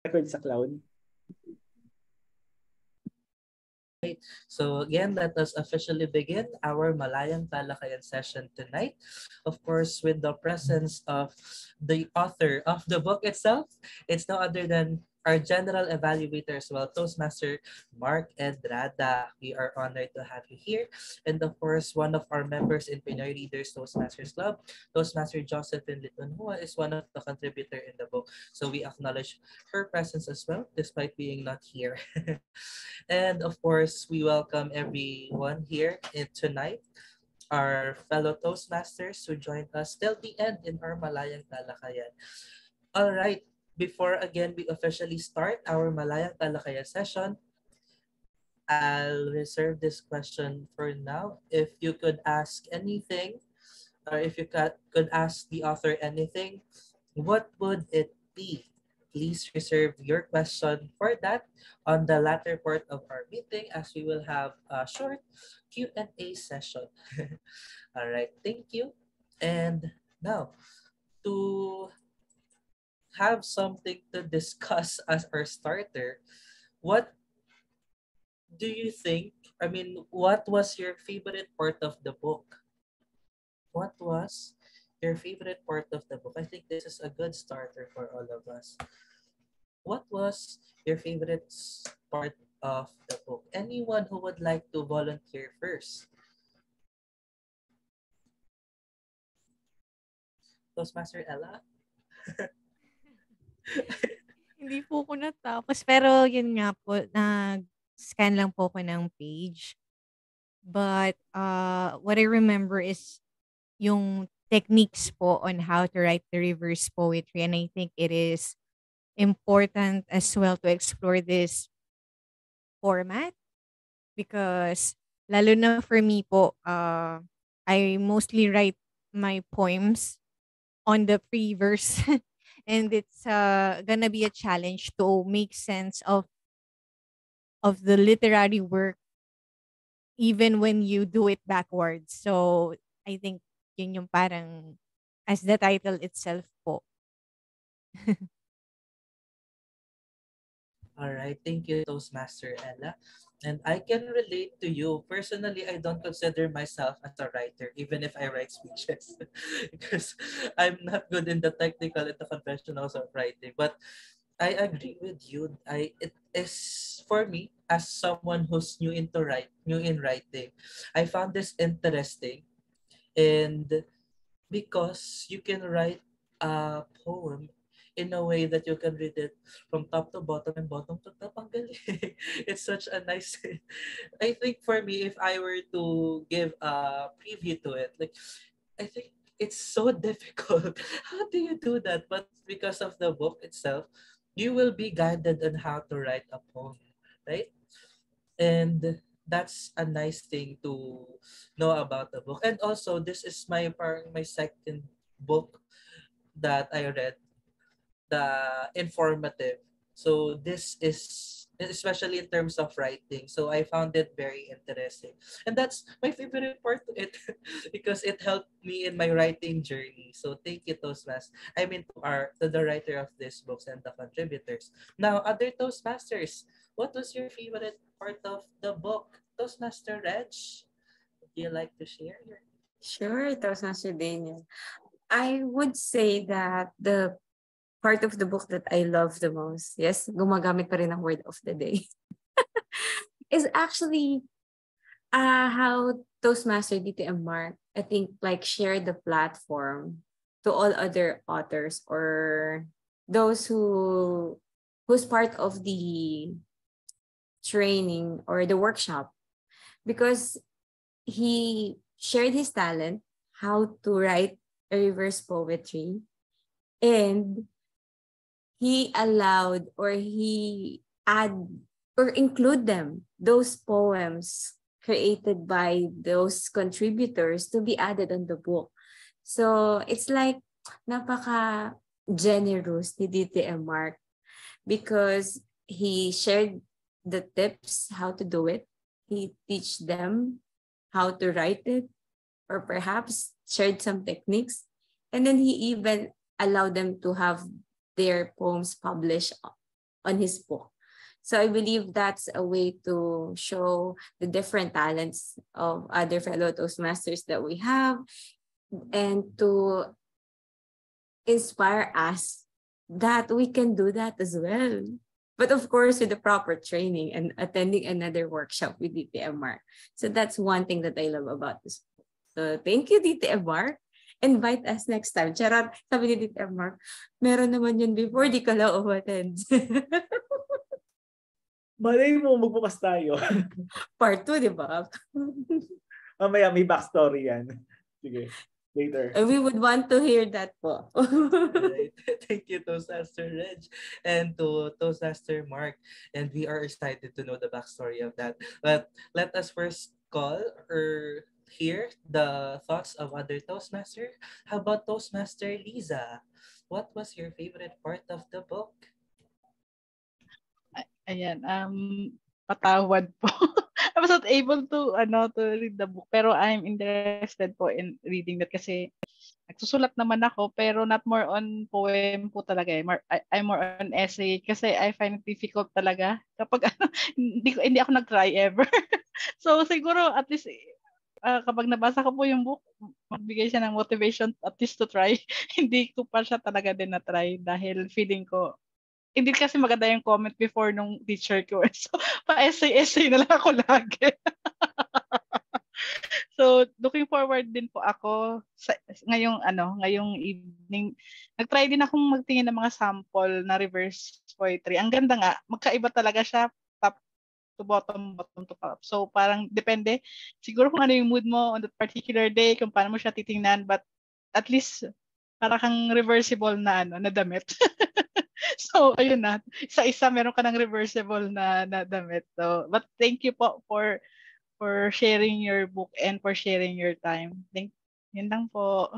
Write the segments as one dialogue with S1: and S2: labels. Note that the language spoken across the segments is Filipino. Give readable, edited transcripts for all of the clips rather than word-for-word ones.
S1: record sa cloud.
S2: So again, let us officially begin our Malayang Talakayan session tonight. Of course, with the presence of the author of the book itself, it's no other than our general evaluator as well, Toastmaster Mark Edrada. We are honored to have you here. And of course, one of our members in Pinoy Readers Toastmasters Club, Toastmaster Josephine Litunhua, is one of the contributor in the book. So we acknowledge her presence as well, despite being not here. And of course, we welcome everyone here tonight, our fellow Toastmasters who joined us till the end in our Malayang Talakayan. All right, before again we officially start our Malayang Talakayan session, I'll reserve this question for now. If you could ask anything, or if you could ask the author anything, what would it be? Please reserve your question for that on the latter part of our meeting, as we will have a short Q&A session. All right, thank you. And now, to have something to discuss as our starter, what do you think? I mean, what was your favorite part of the book? What was your favorite part of the book? I think this is a good starter for all of us. What was your favorite part of the book? Anyone who would like to volunteer first? Toastmaster Ella?
S3: Hindi po ko natapos, pero yun nga po, nag-scan lang po ako ng page. But what I remember is yung techniques po on how to write the reverse poetry, and I think it is important as well to explore this format because lalo na for me po, I mostly write my poems on the pre-verse and it's gonna be a challenge to make sense of the literary work even when you do it backwards. So I think yun yung parang as the title itself po.
S2: All right, thank you, Toastmaster Ella. And I can relate to you. Personally, I don't consider myself as a writer, even if I write speeches, because I'm not good in the technical and the conventionals of writing. But I agree with you. It is for me as someone who's new in writing. I found this interesting, and because you can write a poem in a way that you can read it from top to bottom and bottom to top. Ang galing. It's such a nice. I think for me, if I were to give a preview to it, like I think it's so difficult. How do you do that? But because of the book itself, you will be guided on how to write a poem, right? And that's a nice thing to know about the book. And also, this is my parang my second book that I read, the informative. So this is especially in terms of writing. So I found it very interesting. And that's my favorite part to it because it helped me in my writing journey. So thank you, Toastmasters. I mean to the writer of these books and the contributors. Now, other Toastmasters, what was your favorite part of the book? Toastmaster Reg, would you like to share?
S4: Sure, Toastmaster Daniel. I would say that the part of the book that I love the most, yes, gumagamit pa rin ang word of the day, is actually how Toastmaster DTM Mark, I think, like shared the platform to all other authors or those who's part of the training or the workshop, because he shared his talent how to write a reverse poetry, and he allowed or he add or include them, those poems created by those contributors, to be added on the book. So it's like napaka generous ni DTM Mark because he shared the tips how to do it. He teach them how to write it, or perhaps shared some techniques. And then he even allowed them to have their poems published on his book. So I believe that's a way to show the different talents of other fellow Toastmasters that we have, and to inspire us that we can do that as well. But of course, with the proper training and attending another workshop with DTM Mark. So that's one thing that I love about this book. So thank you, DTM Mark. Invite us next time. Charot, sabi ni DTM Mark, meron naman yun before, di ka lang umattend.
S1: Malay mo, magbukas tayo.
S4: Part 2, di ba?
S1: Mamaya may backstory yan. Sige, later.
S4: We would want to hear that po.
S2: Right. Thank you, Toastmaster Reg, and to Toastmaster Mark. And we are excited to know the backstory of that. But let us first call or hear the thoughts of other Toastmaster. How about Toastmaster Liza? What was your favorite part of the book?
S5: Ayan, patawad po. I was not able to read the book, pero I'm interested po in reading that kasi nagsusulat naman ako, pero not more on poem po talaga eh. I'm more on essay kasi I find it difficult talaga kapag hindi ako nag-try ever. So siguro at least kapag nabasa ko po yung book, magbigay siya ng motivation at least to try. Hindi ko pa siya talaga din na-try dahil feeling ko hindi kasi maganda yung comment before nung teacher ko. So, pa-essay na lang ako lagi. So, looking forward din po ako sa ngayong evening. Nag-try din akong magtingin ng mga sample na reverse poetry. Ang ganda nga, magkaiba talaga siya, top to bottom, bottom to top. So, parang depende. Siguro kung ano yung mood mo on that particular day, kung paano mo siya titingnan, but at least para kang reversible na damit. So, ayun na. Isa-isa meron ka ng reversible na damit. So, but thank you po for sharing your book and for sharing your time. Yun lang po.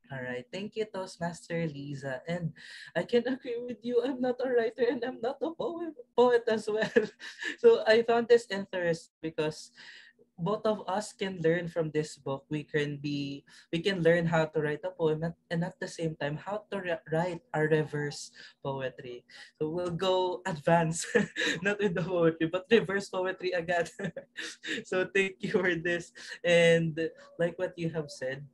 S2: All right. Thank you, Toastmaster Liza. And I can agree with you. I'm not a writer and I'm not a poet as well. So I found this interesting because both of us can learn from this book. We can learn how to write a poem and at the same time how to write a reverse poetry. So we'll go advance, not with the poetry, but reverse poetry agad. So thank you for this. And like what you have said,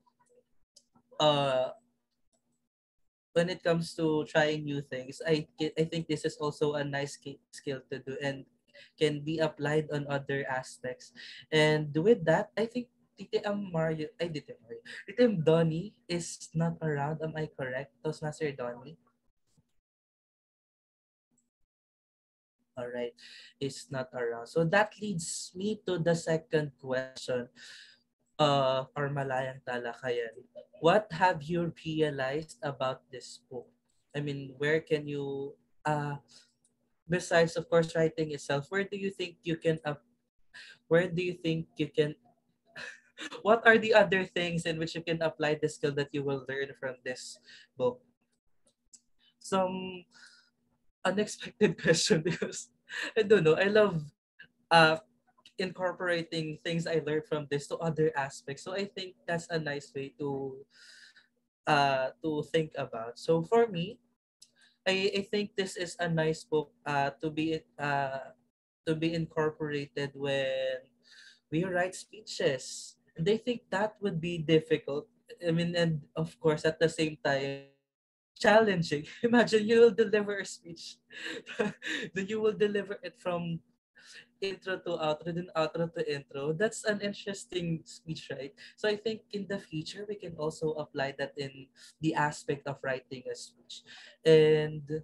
S2: when it comes to trying new things, I think this is also a nice skill to do and can be applied on other aspects. And with that, I think TTM Donnie is not around. Am I correct? Toastmaster Donnie? All right, is not around. So that leads me to the second question. Or Malayang Talakayan. What have you realized about this book? I mean, where can you besides of course writing itself, where do you think you can what are the other things in which you can apply the skill that you will learn from this book? Some unexpected question because I don't know, I love uh incorporating things I learned from this to other aspects. So I think that's a nice way to think about. So for me, I think this is a nice book to be incorporated when we write speeches. And I think that would be difficult. I mean, and of course, at the same time, challenging. Imagine you will deliver a speech, then you will deliver it from intro to outro, then outro to intro. That's an interesting speech, right? So I think in the future we can also apply that in the aspect of writing a speech. And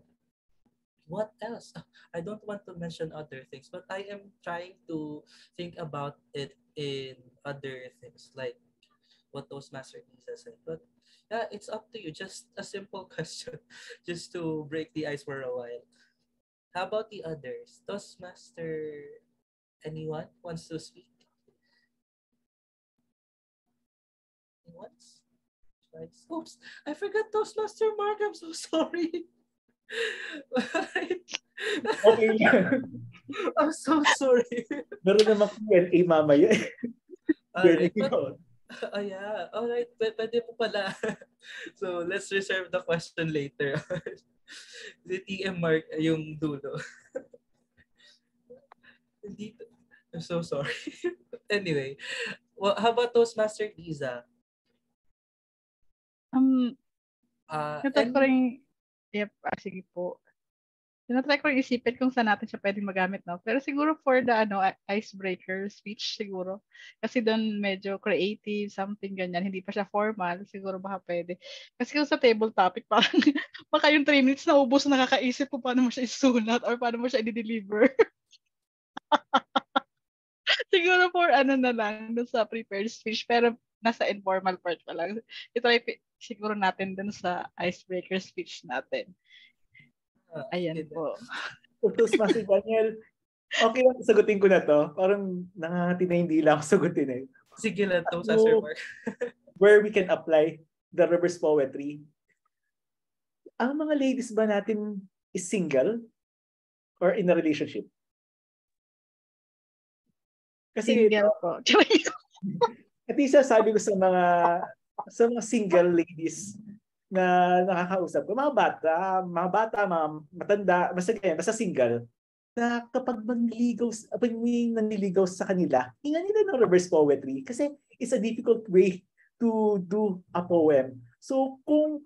S2: what else? I don't want to mention other things, but I am trying to think about it in other things like what Toastmaster Lisa said. But yeah, it's up to you. Just a simple question, just to break the ice for a while. How about the others? Toastmaster, anyone wants to speak? Anyone? Twice. Oops, I forgot Toastmaster Mark. I'm so sorry.
S1: Okay lang.
S2: I'm so sorry.
S1: Meron naman Q&A mamaya.
S2: Alright, yeah. Alright, pwede po pala. So, let's reserve the question later. Si TM Mark yung dulo. Hindi. I'm so sorry. Anyway, well, how about Toastmaster Liza?
S5: Natry ko
S2: And
S5: rin, sige po. Tinatry ko rin isipin kung saan natin siya pwedeng magamit, no? Pero siguro for the icebreaker speech siguro. Kasi doon medyo creative, something ganyan. Hindi pa siya formal. Siguro baka pwede. Kasi kung sa table topic, parang baka yung 3 minutes na ubos na nakakaisip kung paano mo siya isulat or paano mo siya i-deliver. Siguro for na lang doon sa prepared speech. Pero nasa informal part pa lang. Itry siguro natin doon sa icebreaker speech natin. Ayan po.
S1: Toastmaster Daniel, okay lang sagutin ko na to. Parang nangangati na hindi lang ako sagutin eh.
S2: sige lang to sa Sir Mark.
S1: Where we can apply the reverse poetry. Ang mga ladies ba natin is single or in a relationship? Kasi
S5: Single po.
S1: at least sabi ko sa mga single ladies na nakakausap ko, mga bata, mga matanda, basta single, na kapag may nanliligaw sa kanila, hinga nila ng reverse poetry kasi it's a difficult way to do a poem. So kung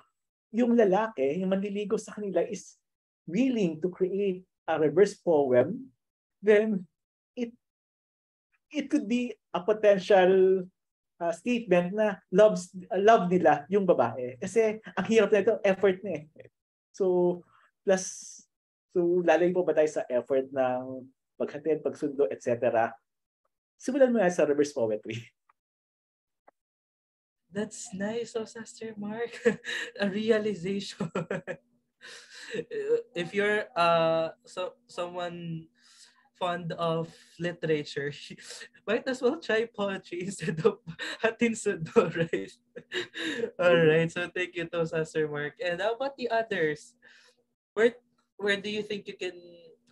S1: yung lalaki, yung manliligaw sa kanila is willing to create a reverse poem, then it could be a potential statement na love nila yung babae. Kasi ang hirap na ito, effort na eh. So lalagay po ba tayo sa effort ng paghatid, pagsundo, etc. Simulan mo nga sa reverse poetry.
S2: That's nice, Sister Mark. A realization. If you're someone fond of literature, might as well try poetry instead of hatin sundo, right? Alright, so thank you to Sister Mark. And how about the others? Where do you think you can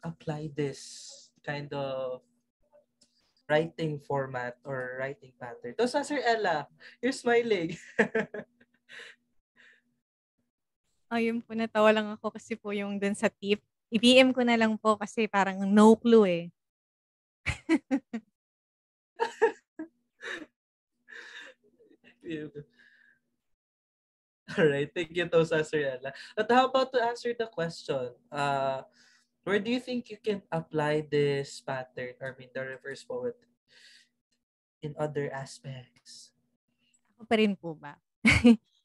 S2: apply this kind of writing format or writing pattern? To Sister Ella, you're smiling.
S3: Ayun po, natawa lang ako kasi po yung dun sa tip. I-PM ko na lang po kasi parang no clue eh.
S2: All right, thank you to Sister Ella. But how about to answer the question? Where do you think you can apply this pattern or the reverse poetry in other aspects?
S3: Ako pa rin po ba?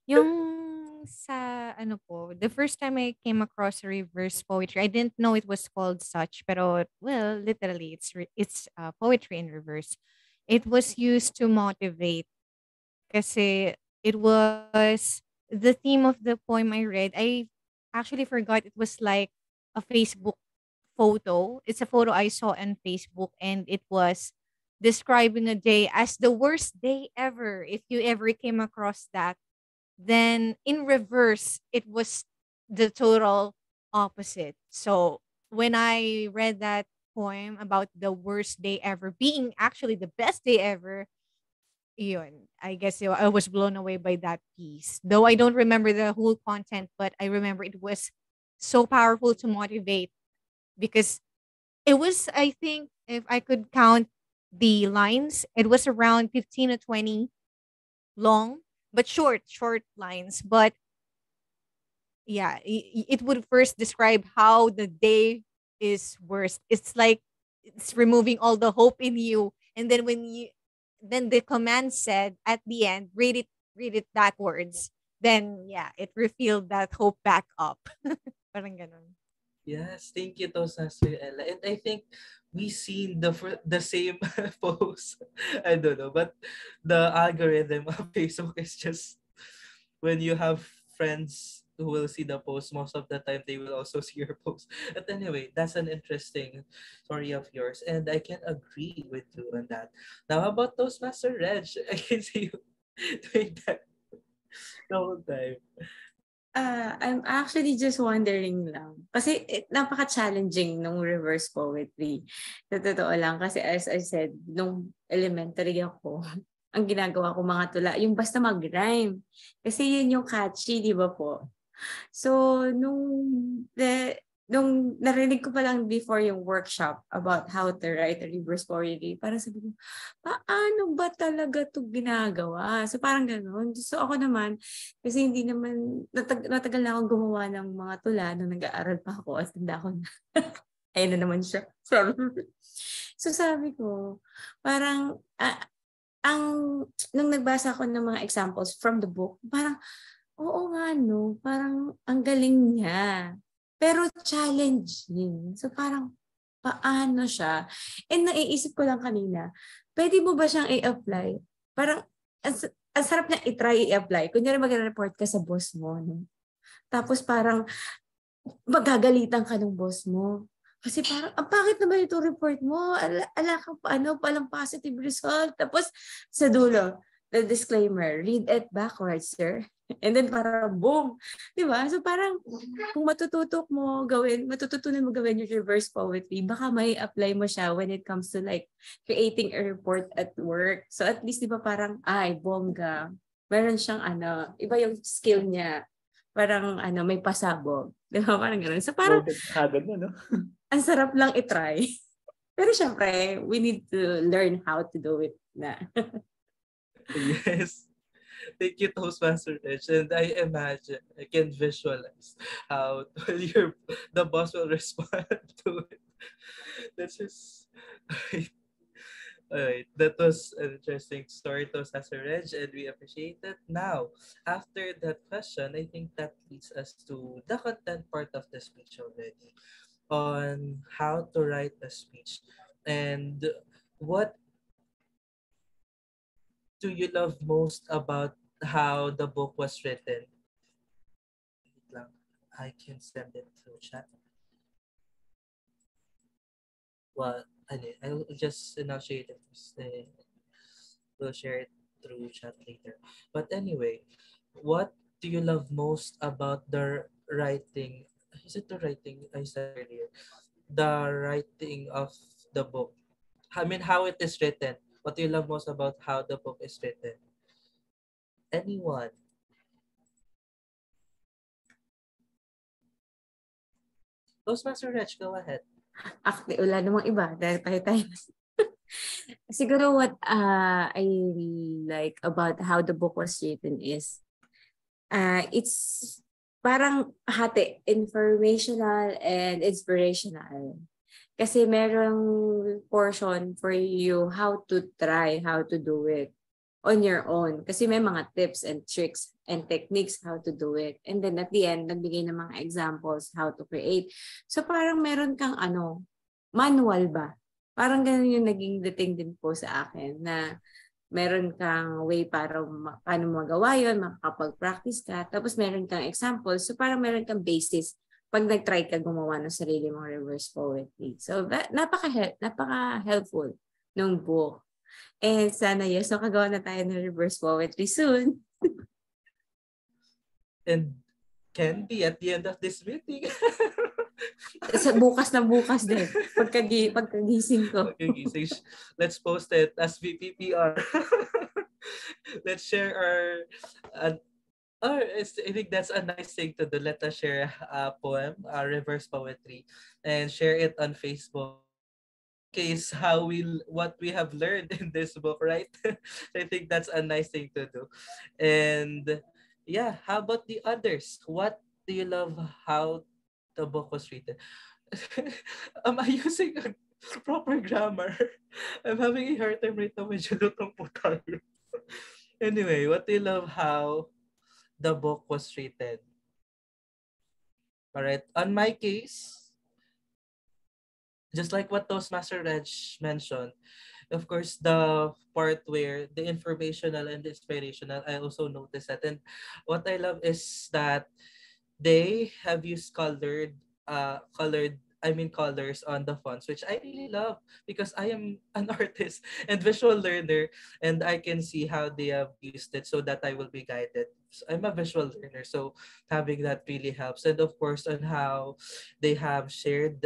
S3: Yung sa the first time I came across reverse poetry, I didn't know it was called such, pero well, literally it's poetry in reverse. It was used to motivate kasi it was the theme of the poem I read. I actually forgot it was like a Facebook photo. It's a photo I saw on Facebook and it was describing a day as the worst day ever. If you ever came across that, then in reverse, it was the total opposite. So when I read that poem about the worst day ever being actually the best day ever, yun, I guess I was blown away by that piece. Though I don't remember the whole content, but I remember it was so powerful to motivate because it was, I think, if I could count the lines, it was around 15 to 20 long, but short lines. But yeah, it would first describe how the day is worst. It's like it's removing all the hope in you. And then then the command said at the end, read it backwards. Then yeah, it refilled that hope back up. Parang ganun.
S2: Yes, thank you to Sister Ella. And I think we seen the same post. I don't know, but the algorithm of Facebook is just when you have friends who will see the post, most of the time they will also see your post. But anyway, that's an interesting story of yours, and I can agree with you on that. Now, how about Toastmaster Reg? I can see you doing that the whole time.
S4: I'm actually just wondering lang. Kasi napaka-challenging nung reverse poetry. Sa totoo lang. Kasi as I said, nung elementary ako, ang ginagawa ko mga tula, yung basta mag-rhyme. Kasi yun yung catchy, di ba po? So, nung narinig ko pa lang before yung workshop about how to write a reverse poetry, parang sabi ko, paano ba talaga to ginagawa? So, parang gano'n. So, ako naman, kasi hindi naman, natagal na akong gumawa ng mga tula nung nag-aaral pa ako at tanda ko na. Ayun na naman siya. So, sabi ko, parang, ang, nung nagbasa ko ng mga examples from the book, parang, oo nga, no? Parang ang galing niya. Pero challenging. So parang, paano siya? And naiisip ko lang kanina, pwede mo ba siyang i-apply? Parang, ang sarap niya i-try i-apply. Kunyari mag-report ka sa boss mo, no? Tapos parang, magagalitan ka ng boss mo. Kasi parang, ang pangit naman itong report mo. Ala ka palang positive result. Tapos, sa dulo, the disclaimer, read it backwards, sir. And then parang boom. Di ba? So parang kung matututunan mo gawin yung reverse poetry, baka may apply mo siya when it comes to like creating a report at work. So at least di ba parang, ay, bongga. Meron siyang iba yung skill niya. Parang may pasabog. Di ba? Parang gano'n. So parang,
S1: Agad mo, no?
S4: ang sarap lang itry. Pero syempre, we need to learn how to do it na.
S2: Yes. Thank you, Toastmaster Rich. And I imagine, I can visualize how the boss will respond to it. That's just, alright. That was an interesting story, Toastmaster Reg, and we appreciate it. Now, after that question, I think that leads us to the content part of the speech already on how to write a speech. And what do you love most about how the book was written? Wait lang. I can send it through chat. Well, I'll just enunciate it. We'll share it through chat later. But anyway, what do you love most about the writing? Is it the writing I said earlier? The writing of the book. I mean, how it is written. What do you love most about how the book is written? Anyone? Toastmaster Reg, go ahead.
S4: Actually, wala namang iba. Dahil tayo. Siguro what I like about how the book was written is it's parang hati, informational and inspirational. Kasi merong portion for you how to do it on your own. Kasi may mga tips and tricks and techniques how to do it. And then at the end, nagbigay ng mga examples how to create. So parang meron kang manual ba? Parang ganun yung naging dating din po sa akin na meron kang way para paano magawa yun, makakapag-practice ka, tapos meron kang examples. So parang meron kang basis pag nag-try ka gumawa ng sarili mong reverse poetry. So napaka-helpful ng book. And sana yes, nakagawa na tayo ng reverse poetry soon.
S2: And can be at the end of this meeting.
S4: Sa bukas din. Pagkagising ko.
S2: Pagkagising. Let's post it as VPPR. Let's share I think that's a nice thing to do. Let us share a poem, a reverse poetry, and share it on Facebook. Case what we have learned in this book, right? I think that's a nice thing to do. And yeah, how about the others? What do you love how the book was written? Am I using a proper grammar? I'm having a hard time right now. Medyo lutong po tayo. Anyway, what do you love how the book was written? Alright, on my case, just like what Toastmaster Reg mentioned, of course, the part where the informational and the inspirational, I also noticed that. And what I love is that they have used colors on the fonts, which I really love because I am an artist and visual learner, and I can see how they have used it so that I will be guided. So I'm a visual learner, so having that really helps. And of course, on how they have shared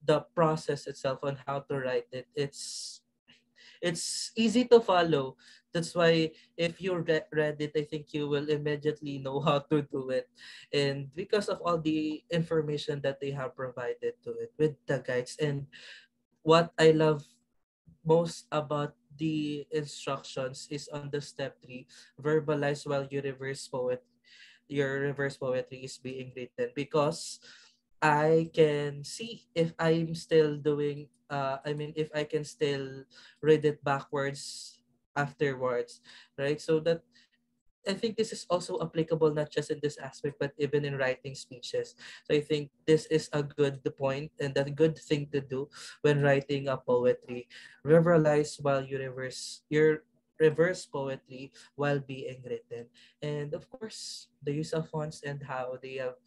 S2: the process itself on how to write it. It's easy to follow. That's why if you read it, I think you will immediately know how to do it. And because of all the information that they have provided to it with the guides. And what I love most about the instructions is on the step 3, verbalize while you reverse poet. Your reverse poetry is being written, because I can see if I'm still doing if I can still read it backwards afterwards, right? So that I think this is also applicable not just in this aspect but even in writing speeches. So I think this is a good point and a good thing to do when writing a poetry. Reveralize while you reverse poetry while being written. And of course, the use of fonts and how they have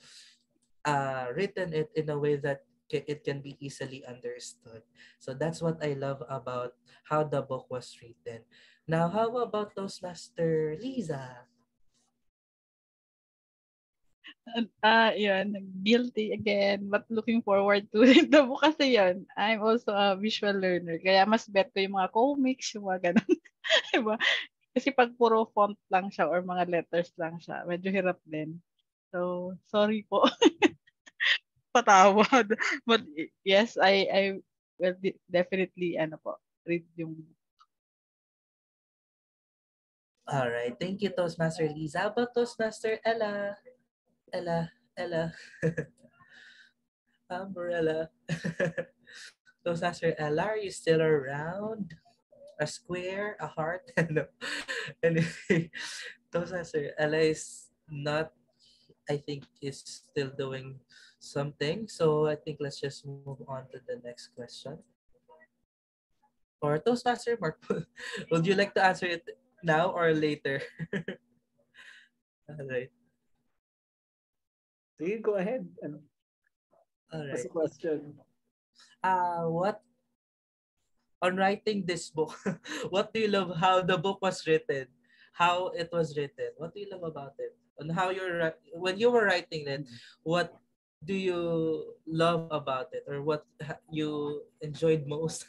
S2: written it in a way that it can be easily understood. So that's what I love about how the book was written. Now, how about Toastmaster Lisa?
S5: Yun, guilty again, but looking forward to it. The book kasi yun, I'm also a visual learner. Kaya mas bet ko yung mga comics, yung mga ganun. Diba? Kasi pag puro font lang siya or mga letters lang siya, medyo hirap din. So, sorry po. Patawad. But yes, I will definitely read yung
S2: All right. Thank you, Toastmaster Lisa. How about Toastmaster Ella? Ella. Umbrella. Toastmaster Ella, are you still around? A square, a heart? No. Anyway, Toastmaster Ella is not, I think, is still doing something. So I think let's just move on to the next question. Or Toastmaster Mark, would you like to answer it now or later? All right.
S1: Sige, go ahead.
S2: All
S1: What's
S2: right.
S1: the question?
S2: What on writing this book? What do you love how the book was written? How it was written? What do you love about it? On how when you were writing it, what do you love about it, or what you enjoyed most?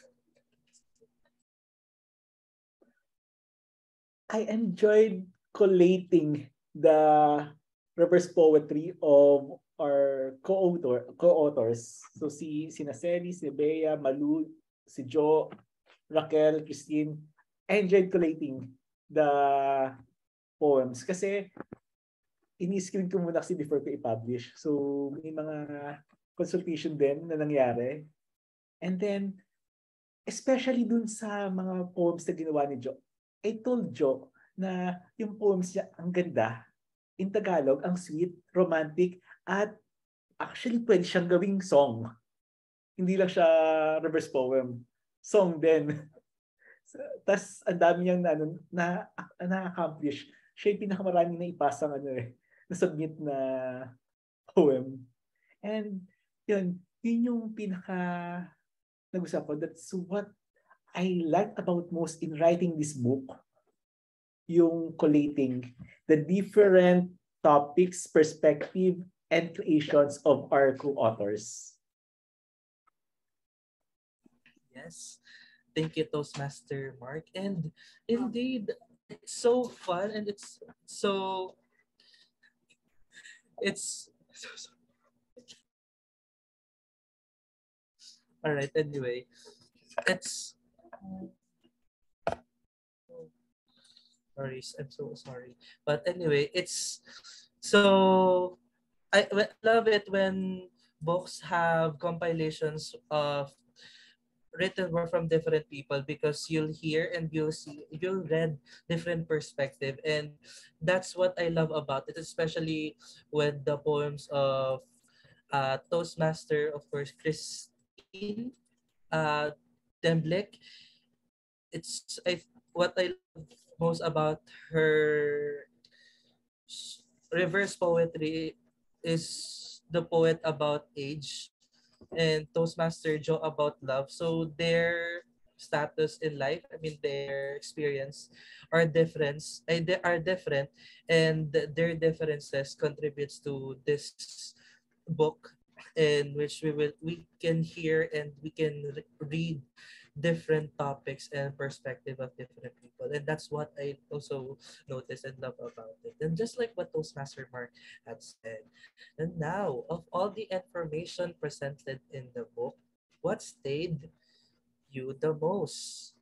S1: I enjoyed collating the reverse poetry of our co-authors. So sina Sally, si Bea, Malu, si Jo, Raquel, Christine. I enjoyed collating the poems kasi ini-screen ko muna kasi before ko i-publish. So may mga consultation din na nangyari. And then, especially dun sa mga poems na ginawa ni Jo, I told Jo na yung poems niya ang ganda. In Tagalog, ang sweet, romantic, at actually pwede siyang gawing song. Hindi lang siya reverse poem. Song din. Tapos ang dami niyang na-accomplish. Siya yung pinakamaraming na ipasang na-submit na poem. And yun yung pinaka nag-usap ko. That's what I liked about most in writing this book. Yung collating the different topics, perspective, and creations of our co-authors.
S2: Yes. Thank you, Toastmaster Mark. And indeed, it's so fun and it's so all right. Anyway, it's sorry. I'm so sorry. But anyway, it's so I love it when books have compilations of written work from different people, because you'll hear and you'll read different perspective, and that's what I love about it, especially with the poems of Toastmaster, of course, Christine uh, Demblick. What I love most about her reverse poetry is the poet about age and Toastmaster Joe about love. So their status in life, their experience are different, and their differences contributes to this book, in which we can hear and we can read different topics and perspective of different people. And that's what I also notice and love about it. And just like what Toastmaster Mark had said. And now, of all the information presented in the book, what stayed you the most?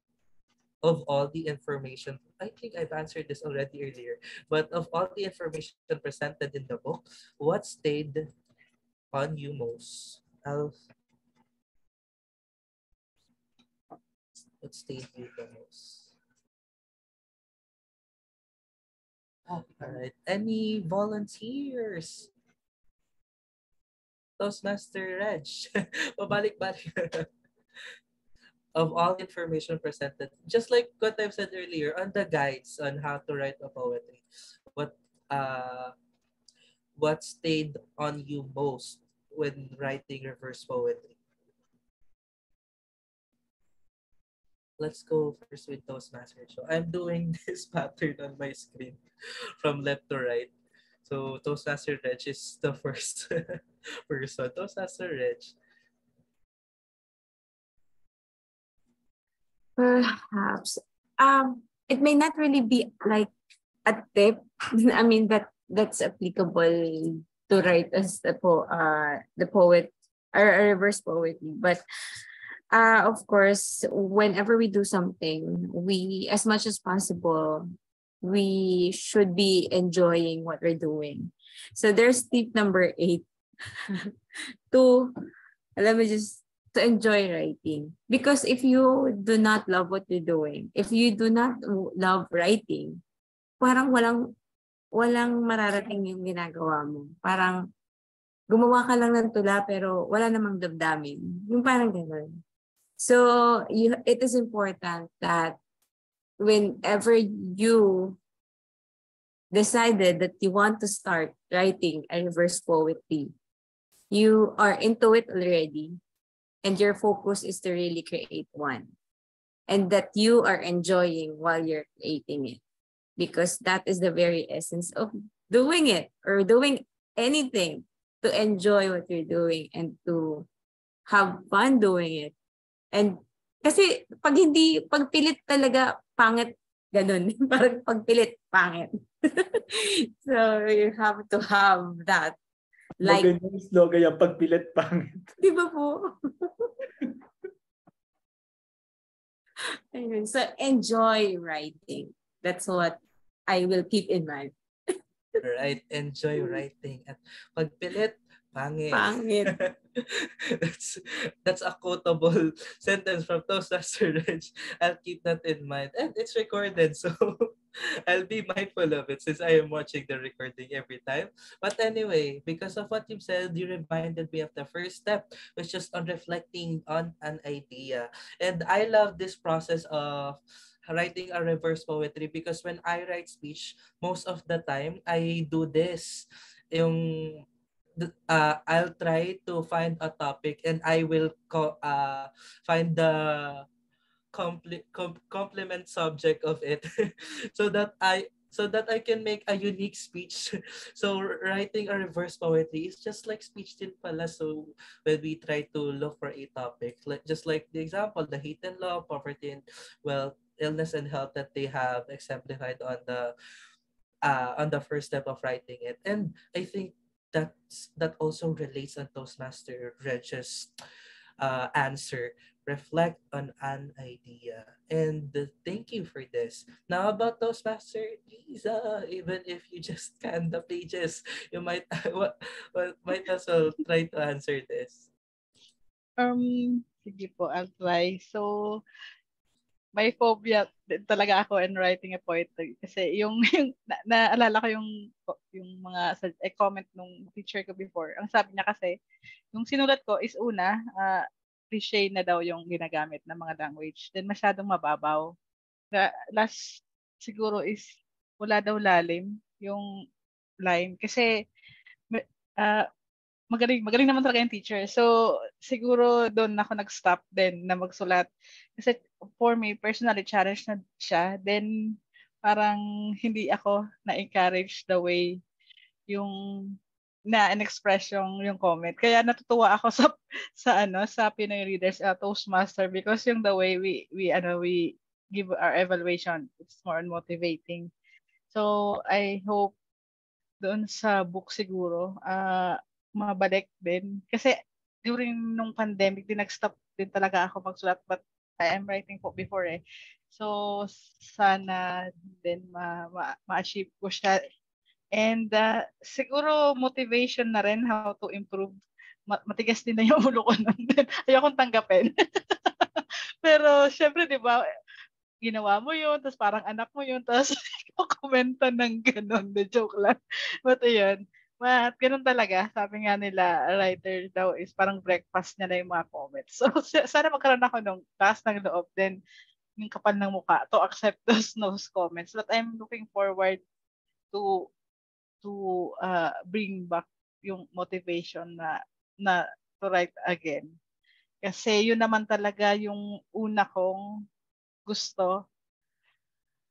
S2: Of all the information, I think I've answered this already earlier, but of all the information presented in the book, what stayed on you most? What stayed you the most? All right. Any volunteers? Toastmaster Reg. Pabalik-balik. Of all information presented, just like what I've said earlier on the guides on how to write a poetry, what uh what stayed on you most when writing reverse poetry? Let's go first with Toastmaster. So I'm doing this pattern on my screen from left to right. So Toastmaster Reg is the first person. Toastmaster Reg.
S4: Perhaps. It may not really be like a tip. I mean that's applicable to write as the poet or a reverse poetry. But of course, whenever we do something, we as much as possible, we should be enjoying what we're doing. So there's tip number 8. to let me just to enjoy writing, because if you do not love what you're doing, if you do not love writing, parang walang mararating yung ginagawa mo. Parang gumawa ka lang ng tula pero wala namang damdamin. Yung parang gano'n. So it is important that whenever you decided that you want to start writing a reverse poetry, you are into it already, and your focus is to really create one, and that you are enjoying while you're creating it, because that is the very essence of doing it or doing anything, to enjoy what you're doing and to have fun doing it. And kasi pag pilit talaga, pangit, ganun. Parang pagpilit, pangit. So you have to have that. Like,
S1: magandang slogan yung pagpilit pangit.
S4: Di ba po? Ayun. So enjoy writing. That's what I will keep in mind.
S2: Right, enjoy writing. At pagpilit, pangit.
S4: Pangit.
S2: that's a quotable sentence from Toastmaster Reg. I'll keep that in mind. And it's recorded, so I'll be mindful of it since I am watching the recording every time. But anyway, because of what you've said, you reminded me of the first step, which is on reflecting on an idea. And I love this process of writing a reverse poetry because when I write speech, most of the time I do this. Yung I'll try to find a topic and I will find the complement subject of it so that I can make a unique speech. So writing a reverse poetry is just like speech din pala. So when we try to look for a topic, just like the example, the hate and love, poverty and wealth, illness and health that they have exemplified on the first step of writing it. And I think that also relates on Toastmaster Reg's answer. Reflect on an idea. And thank you for this. Now about Toastmaster Lisa, even if you just scan the pages, you might might as well try to answer this.
S5: Sige po, I'll try. So, may phobia talaga ako in writing a poetry kasi yung naalala ko yung mga comment nung teacher ko before. Ang sabi niya kasi, yung sinulat ko is una, cliché na daw yung ginagamit ng mga language. Then masyadong mababaw. Last siguro is wala daw lalim yung line kasi magaling naman talaga yung teacher. So, siguro doon ako nag-stop din na magsulat. Kasi for me, personally, challenge na siya. Then, parang hindi ako na-encourage the way yung na in-express yung comment. Kaya natutuwa ako sa Pinoy Readers Toastmaster because yung the way we give our evaluation, it's more on motivating. So I hope doon sa book siguro mabalik din kasi during nung pandemic din nag-stop din talaga ako magsulat, but I am writing po before eh. So sana din ma-achieve ko siya. And siguro motivation na rin how to improve. Matigas din na yung ulo ko nun. Ayokong tanggapin. Pero syempre, di ba, ginawa mo yun, tapos parang anak mo yun, tapos komenta ng gano'n. The joke lang. But ayun, ganun talaga. Sabi nga nila, writer daw is parang breakfast niya na yung mga comments. So sana magkaroon ako ng taas ng loob, then yung kapal ng mukha to accept those comments. But I'm looking forward to bring back yung motivation na to write again. Kasi yun naman talaga yung una kong gusto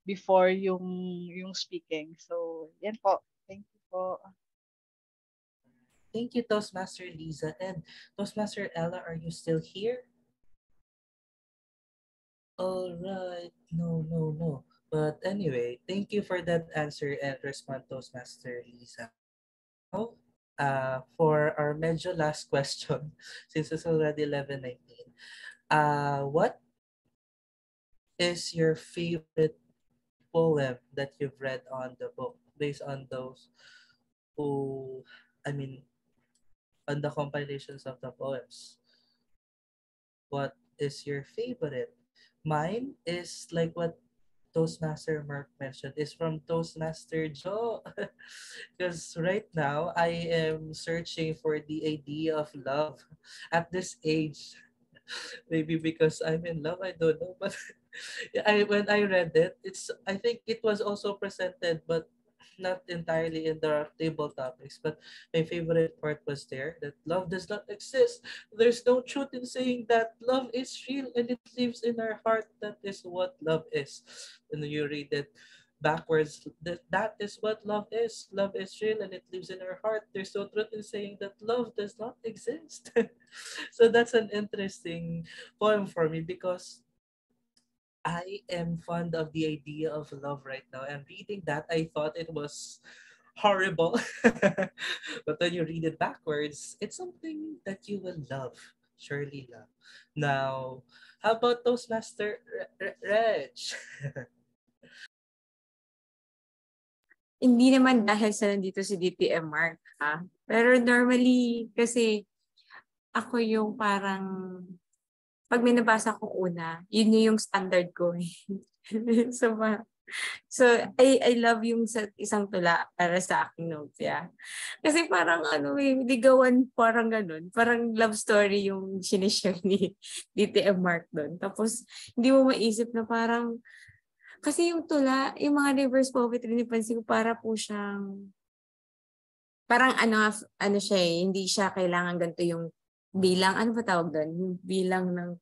S5: before yung speaking. So, yan po. Thank you po.
S2: Thank you, Toastmaster Liza. And Toastmaster Ella, are you still here? All right. No. But anyway, thank you for that answer and response, Toastmaster Lisa. For our medyo last question, since it's already 11:19, what is your favorite poem that you've read on the book based on those who, on the compilations of the poems? What is your favorite? Mine is like what Toastmaster Mark mentioned is from Toastmaster Joe. Because right now I am searching for the idea of love at this age. Maybe because I'm in love, I don't know. But when I read it, I think it was also presented, but not entirely in the table topics. But my favorite part was there that love does not exist. There's no truth in saying that love is real and it lives in our heart. That is what love is. When you read it backwards, that is what love is. Love is real and it lives in our heart. There's no truth in saying that love does not exist. So that's an interesting poem for me because I am fond of the idea of love right now. And reading that, I thought it was horrible. But when you read it backwards, it's something that you will love, surely love. Now, how about Toastmaster Reg?
S4: Hindi naman dahil sa nandito si DTM Mark, ha? Pero normally, kasi ako yung parang, pag may nabasa ko una, yun yung standard ko. So, I love yung isang tula para sa aking notes, yeah. Kasi parang ligawan, parang ganun. Parang love story yung sinishare ni DTM Mark doon. Tapos, hindi mo maisip na parang, kasi yung tula, yung mga reverse poetry, nipansin ko para po siyang, parang siya hindi siya kailangan ganito yung bilang, ano ba tawag doon? Yung bilang ng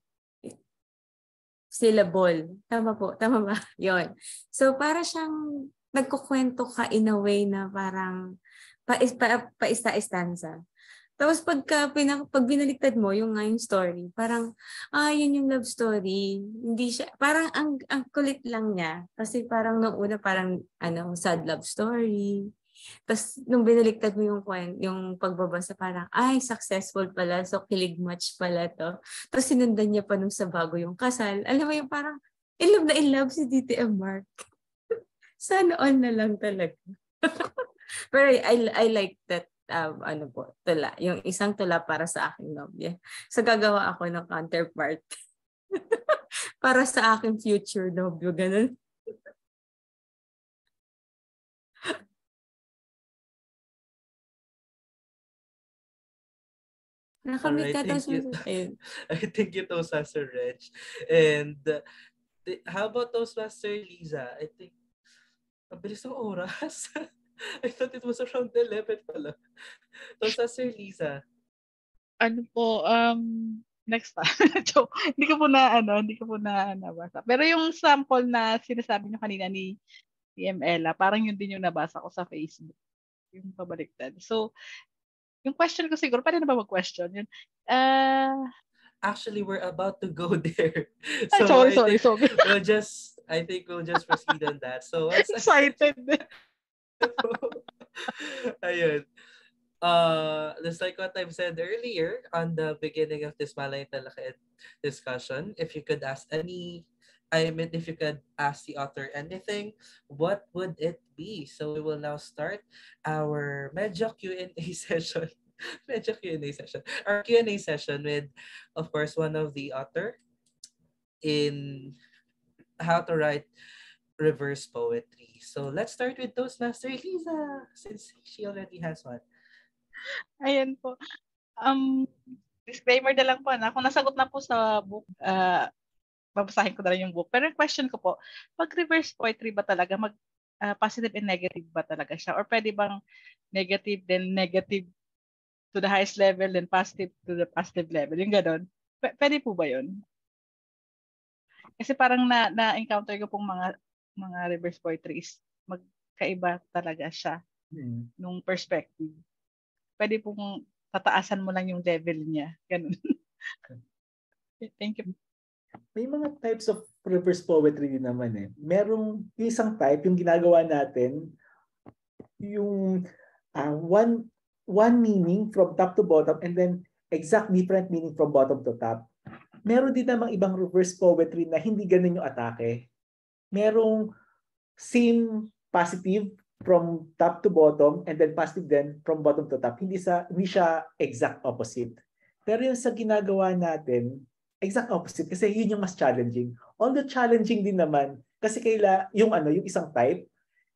S4: syllable. Tama po, tama ba? Yon. So, para siyang nagkukwento ka in a way na parang paista-istanza. Tapos pag binaliktad mo yung story, parang, yun yung love story. Hindi siya, parang ang kulit lang niya. Kasi parang nung una parang, sad love story. Tapos nung binaliktad mo yung pagbabasa, parang, successful pala. So, kilig match pala to. Tapos sinundan niya pa nung sa bago yung kasal. Alam mo yung parang, in love si DTM Mark. Sana all na lang talaga. Pero I like that tula. Yung isang tula para sa aking nobya. So, gagawa ako ng counterpart. Para sa aking future nobyo. Ganun. Nakamit ka
S2: thank you.
S4: Ayun.
S2: Thank you, Toastmaster Reg. And how about Toastmaster Liza? I think, ang bilis ng oras. I thought it was around 11 pala. Toastmaster Liza.
S5: Ano po, next time. So, hindi ko po na nabasa. Pero yung sample na sinasabi niyo kanina ni Ella, parang yun din yung nabasa ko sa Facebook. Yung pabaliktad. So, Yung question ko siguro, pwede na ba mag-question? Yun.
S2: Actually, we're about to go there.
S5: Ay,
S2: So
S5: sorry.
S2: I think we'll just proceed on that. So once
S5: Excited.
S2: ayun. Just like what I've said earlier on the beginning of this Malayan Talakay discussion, if you could ask if you could ask the author anything, what would it be? So we will now start our medyo Q&A session. Medyo Q&A session. Our Q&A session with, of course, one of the author in how to write reverse poetry. So let's start with Toastmaster Lisa, since she already has one.
S5: Ayan po. Disclaimer na lang po na kung nasagot na po sa book, babasahin ko na lang yung book. Pero yung question ko po, pag reverse poetry ba talaga, positive and negative ba talaga siya? Or pwede bang negative then negative to the highest level then positive to the positive level? Yung gano'n. Pwede po ba yun? Kasi parang na-encounter ko pong mga reverse poetries. Magkaiba talaga siya nung perspective. Pwede pong tataasan mo lang yung level niya. Ganun. Thank you.
S1: May mga types of reverse poetry din naman eh. Merong yung isang type, yung ginagawa natin, yung one meaning from top to bottom and then exact different meaning from bottom to top. Meron din namang ibang reverse poetry na hindi ganun yung atake. Merong same positive from top to bottom and then positive then from bottom to top. Hindi siya exact opposite. Pero yung sa ginagawa natin, exact opposite kasi yun yung mas challenging. Although challenging din naman kasi yung isang type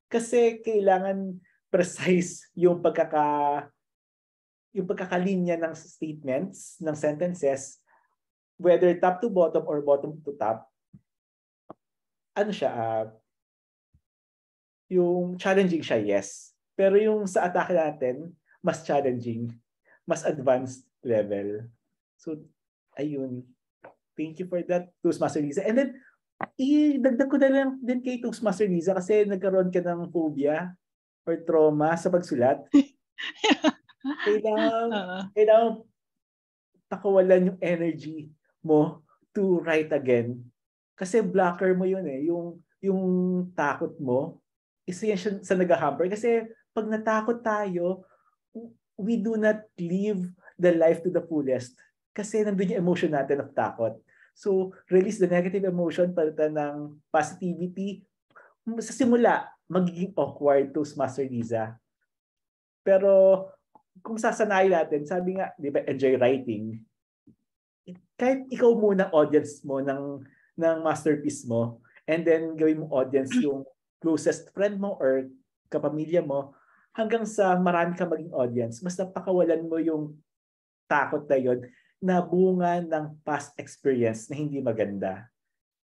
S1: kasi kailangan precise yung pagkakalinya ng statements, ng sentences, whether top to bottom or bottom to top. Yung challenging siya, yes. Pero yung sa atake natin, mas challenging, mas advanced level. So, ayun. Thank you for that, Toastmaster Lisa. And then, idagdag ko na lang din kay Toastmaster Lisa kasi nagkaroon ka ng phobia or trauma sa pagsulat. Kailangan pakawalan yung energy mo to write again. Kasi blocker mo yun eh. Yung takot mo, isa yan sa nag-hamper. Kasi pag natakot tayo, we do not live the life to the fullest. Kasi nandun yung emotion natin of takot. So, release the negative emotion, palitan ng positivity. Sa simula, magiging awkward, Toastmaster Lisa. Pero, kung sasanayin natin, sabi nga, di ba, enjoy writing. Kahit ikaw muna audience mo ng masterpiece mo, and then gawin mo audience yung closest friend mo or kapamilya mo, hanggang sa marami ka maging audience, mas napakawalan mo yung takot na yun na bunga ng past experience na hindi maganda.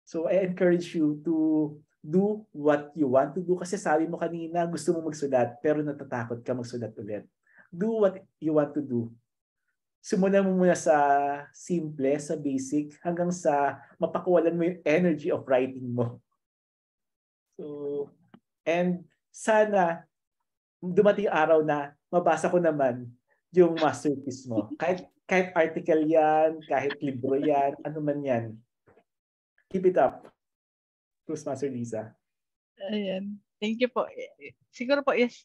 S1: So I encourage you to do what you want to do kasi sabi mo kanina gusto mo magsulat pero natatakot ka magsulat ulit. Do what you want to do. Simulan mo muna sa simple, sa basic, hanggang sa mapakawalan mo yung energy of writing mo. So, and sana dumating araw na mabasa ko naman yung masterpiece mo. Kahit article yan, kahit libro yan, ano man yan. Keep it up. Toastmaster Lisa.
S5: Ayan. Thank you po. Siguro po, yes,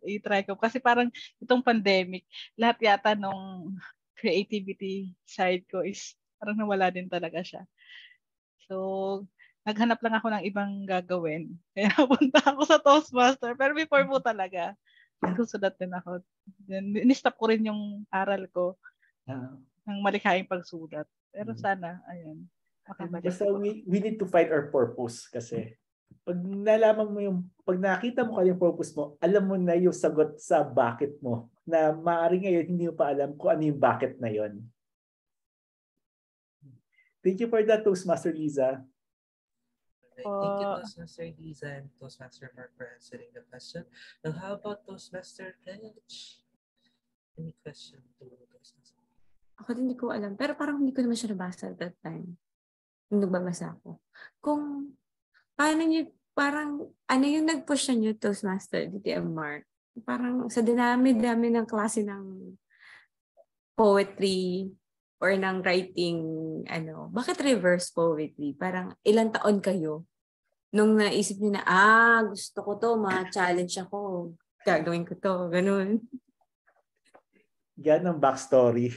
S5: i-try ko. Kasi parang itong pandemic, lahat yata nung creativity side ko is parang nawala din talaga siya. So, naghanap lang ako ng ibang gagawin. Kaya napunta ako sa Toastmaster. Pero before po talaga, nagsusulat din ako. Then, in-stop ko rin yung aral ko ng malikhaing pagsulat. Pero sana, ayan.
S1: Basta we need to find our purpose kasi pag nalaman mo pag nakita mo yung purpose mo, alam mo na yung sagot sa bakit mo na maaaring ngayon hindi mo pa alam kung ano yung bakit na yon. Thank you for that, Toastmaster Lisa.
S2: Thank you, Toastmaster Lisa and Toastmaster Mark for answering the question. Now, how about Toastmaster Reg? Any question to Toastmaster?
S4: Ako din hindi ko alam. Pero parang hindi ko naman siya nabasa at that time. Yung nagbabasa ako. Kung, paano niyo, parang, ano yung nag-push na niyo, Toastmaster, DTM Mark? Parang sa dami ng klase ng poetry or ng writing, bakit reverse poetry? Parang ilang taon kayo nung naisip niyo na, gusto ko to, ma-challenge ako, gagawin ko to, ganun.
S1: Yan ang backstory.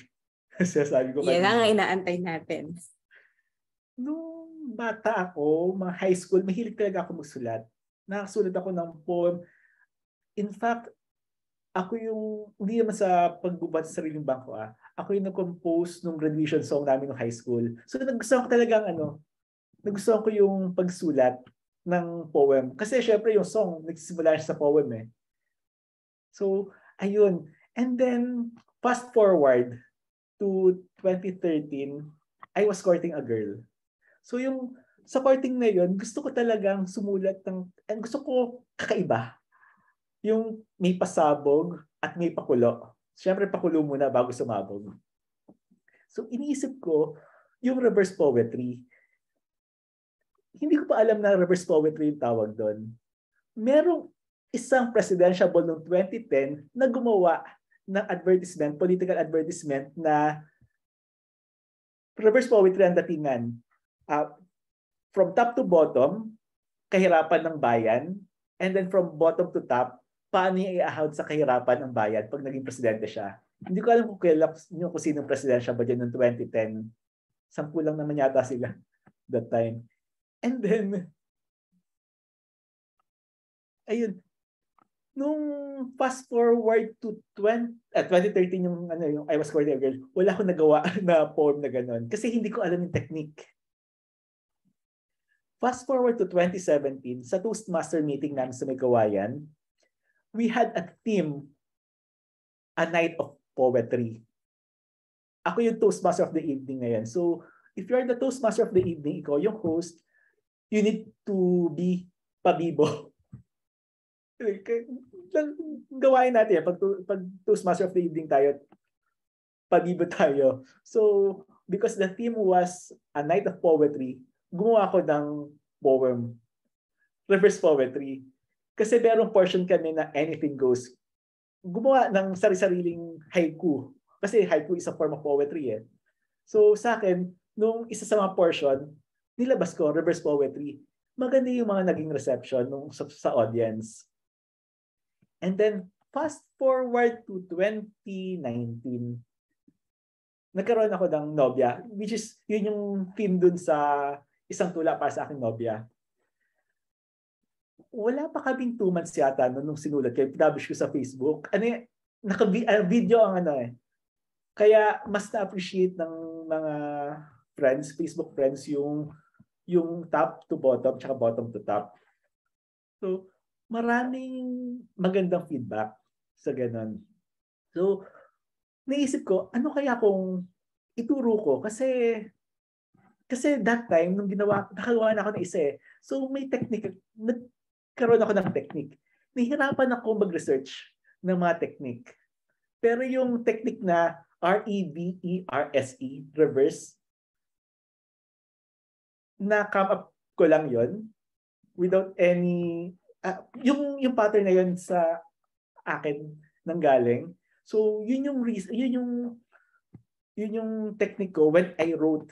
S1: Sabi ko
S4: Yan
S1: kanina.
S4: ang inaantay natin.
S1: Nung bata ako, mga high school, mahilig talaga ako magsulat. Nakasulat ako ng poem. In fact, ako yung, hindi naman sa pagbubat sa sariling bangko, ako yung nag-compose nung graduation song namin ng high school. So nagustuhan ko talagang nagustuhan ko yung pagsulat ng poem. Kasi syempre yung song, nagsisimula siya sa poem eh. So, ayun. And then, fast forward to 2013, I was courting a girl. So yung sa courting na yun, gusto ko talagang sumulat and gusto ko kakaiba. Yung may pasabog at may pakulo. Siyempre pakulo muna bago sumabog. So iniisip ko yung reverse poetry. Hindi ko pa alam na reverse poetry yung tawag doon. Merong isang presidential ball noong 2010 na gumawa ng advertisement, political advertisement na reverse poetry ang datingan. From top to bottom, kahirapan ng bayan, and then from bottom to top, paano niya i-ahawd sa kahirapan ng bayan pag naging presidente siya. Hindi ko alam kung sinong presidential ba dyan noong 2010. 10 lang naman yata sila that time. And then, ayun, nung fast forward to 2013 yung I was courting a girl, wala akong nagawa na poem na gano'n kasi hindi ko alam yung technique. Fast forward to 2017, sa Toastmaster meeting namin sa Megawayan, we had a theme, a night of poetry. Ako yung Toastmaster of the evening ngayon. So, if you're the Toastmaster of the evening, ikaw yung host, you need to be pabibo. Gawain natin yan. Pag Toastmaster of the evening tayo, pabibo tayo. So, because the theme was a night of poetry, gumawa ako ng poem. Reverse poetry. Kasi merong portion kami na anything goes. Gumawa ng sari-sariling haiku. Kasi haiku is a form of poetry eh. So sa akin, nung isa sa mga portion, nilabas ko reverse poetry. Maganda yung mga naging reception nung sa audience. And then, fast forward to 2019, nagkaroon ako ng nobya, which is yun yung theme dun sa isang tula para sa aking nobya. Wala pa kaming 2 months yata nung sinulat ko, publish ko sa Facebook. Naka-video ang Kaya mas na-appreciate ng mga friends, Facebook friends, yung top to bottom, tsaka bottom to top. So, maraming magandang feedback sa ganun. So, naisip ko, ano kaya kung ituro ko? Kasi that time, nung nakagawa na ako ng isa eh. So, may technique. Nagkaroon ako ng technique. Nahihirapan ako mag-research ng mga technique. Pero yung technique na REVERSE, reverse, na-come up ko lang yon without any, yung pattern na yun sa akin nang galing. So, yun yung technique ko when I wrote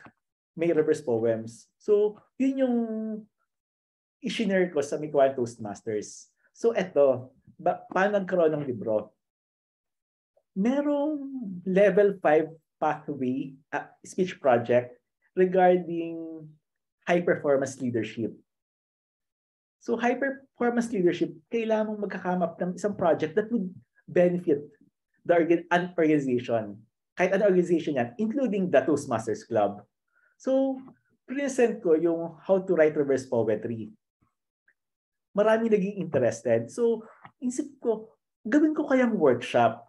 S1: my reverse poems. So, yun yung i-share ko sa Megawayan Toastmasters. So, eto, paano nagkaroon ng libro? Merong level 5 pathway speech project regarding high performance leadership. So, high performance leadership, kailangan mong magka-come up ng isang project that would benefit an organization. Kahit an organization yan, including the Toastmasters Club. So, present ko yung how to write reverse poetry. Marami naging interested. So, isip ko, gawin ko kayang workshop.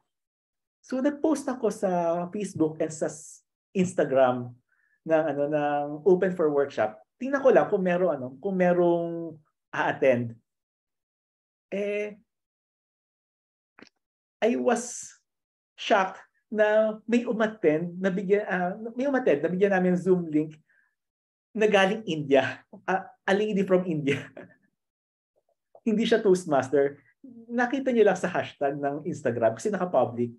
S1: So, nag-post ako sa Facebook and sa Instagram ng open for workshop. Tingnan ko lang kung merong a-attend. I was shocked na may umattend, nabigyan namin ng Zoom link na galing India. A lady from India. Hindi siya Toastmaster. Nakita niyo lang sa hashtag ng Instagram kasi naka-public.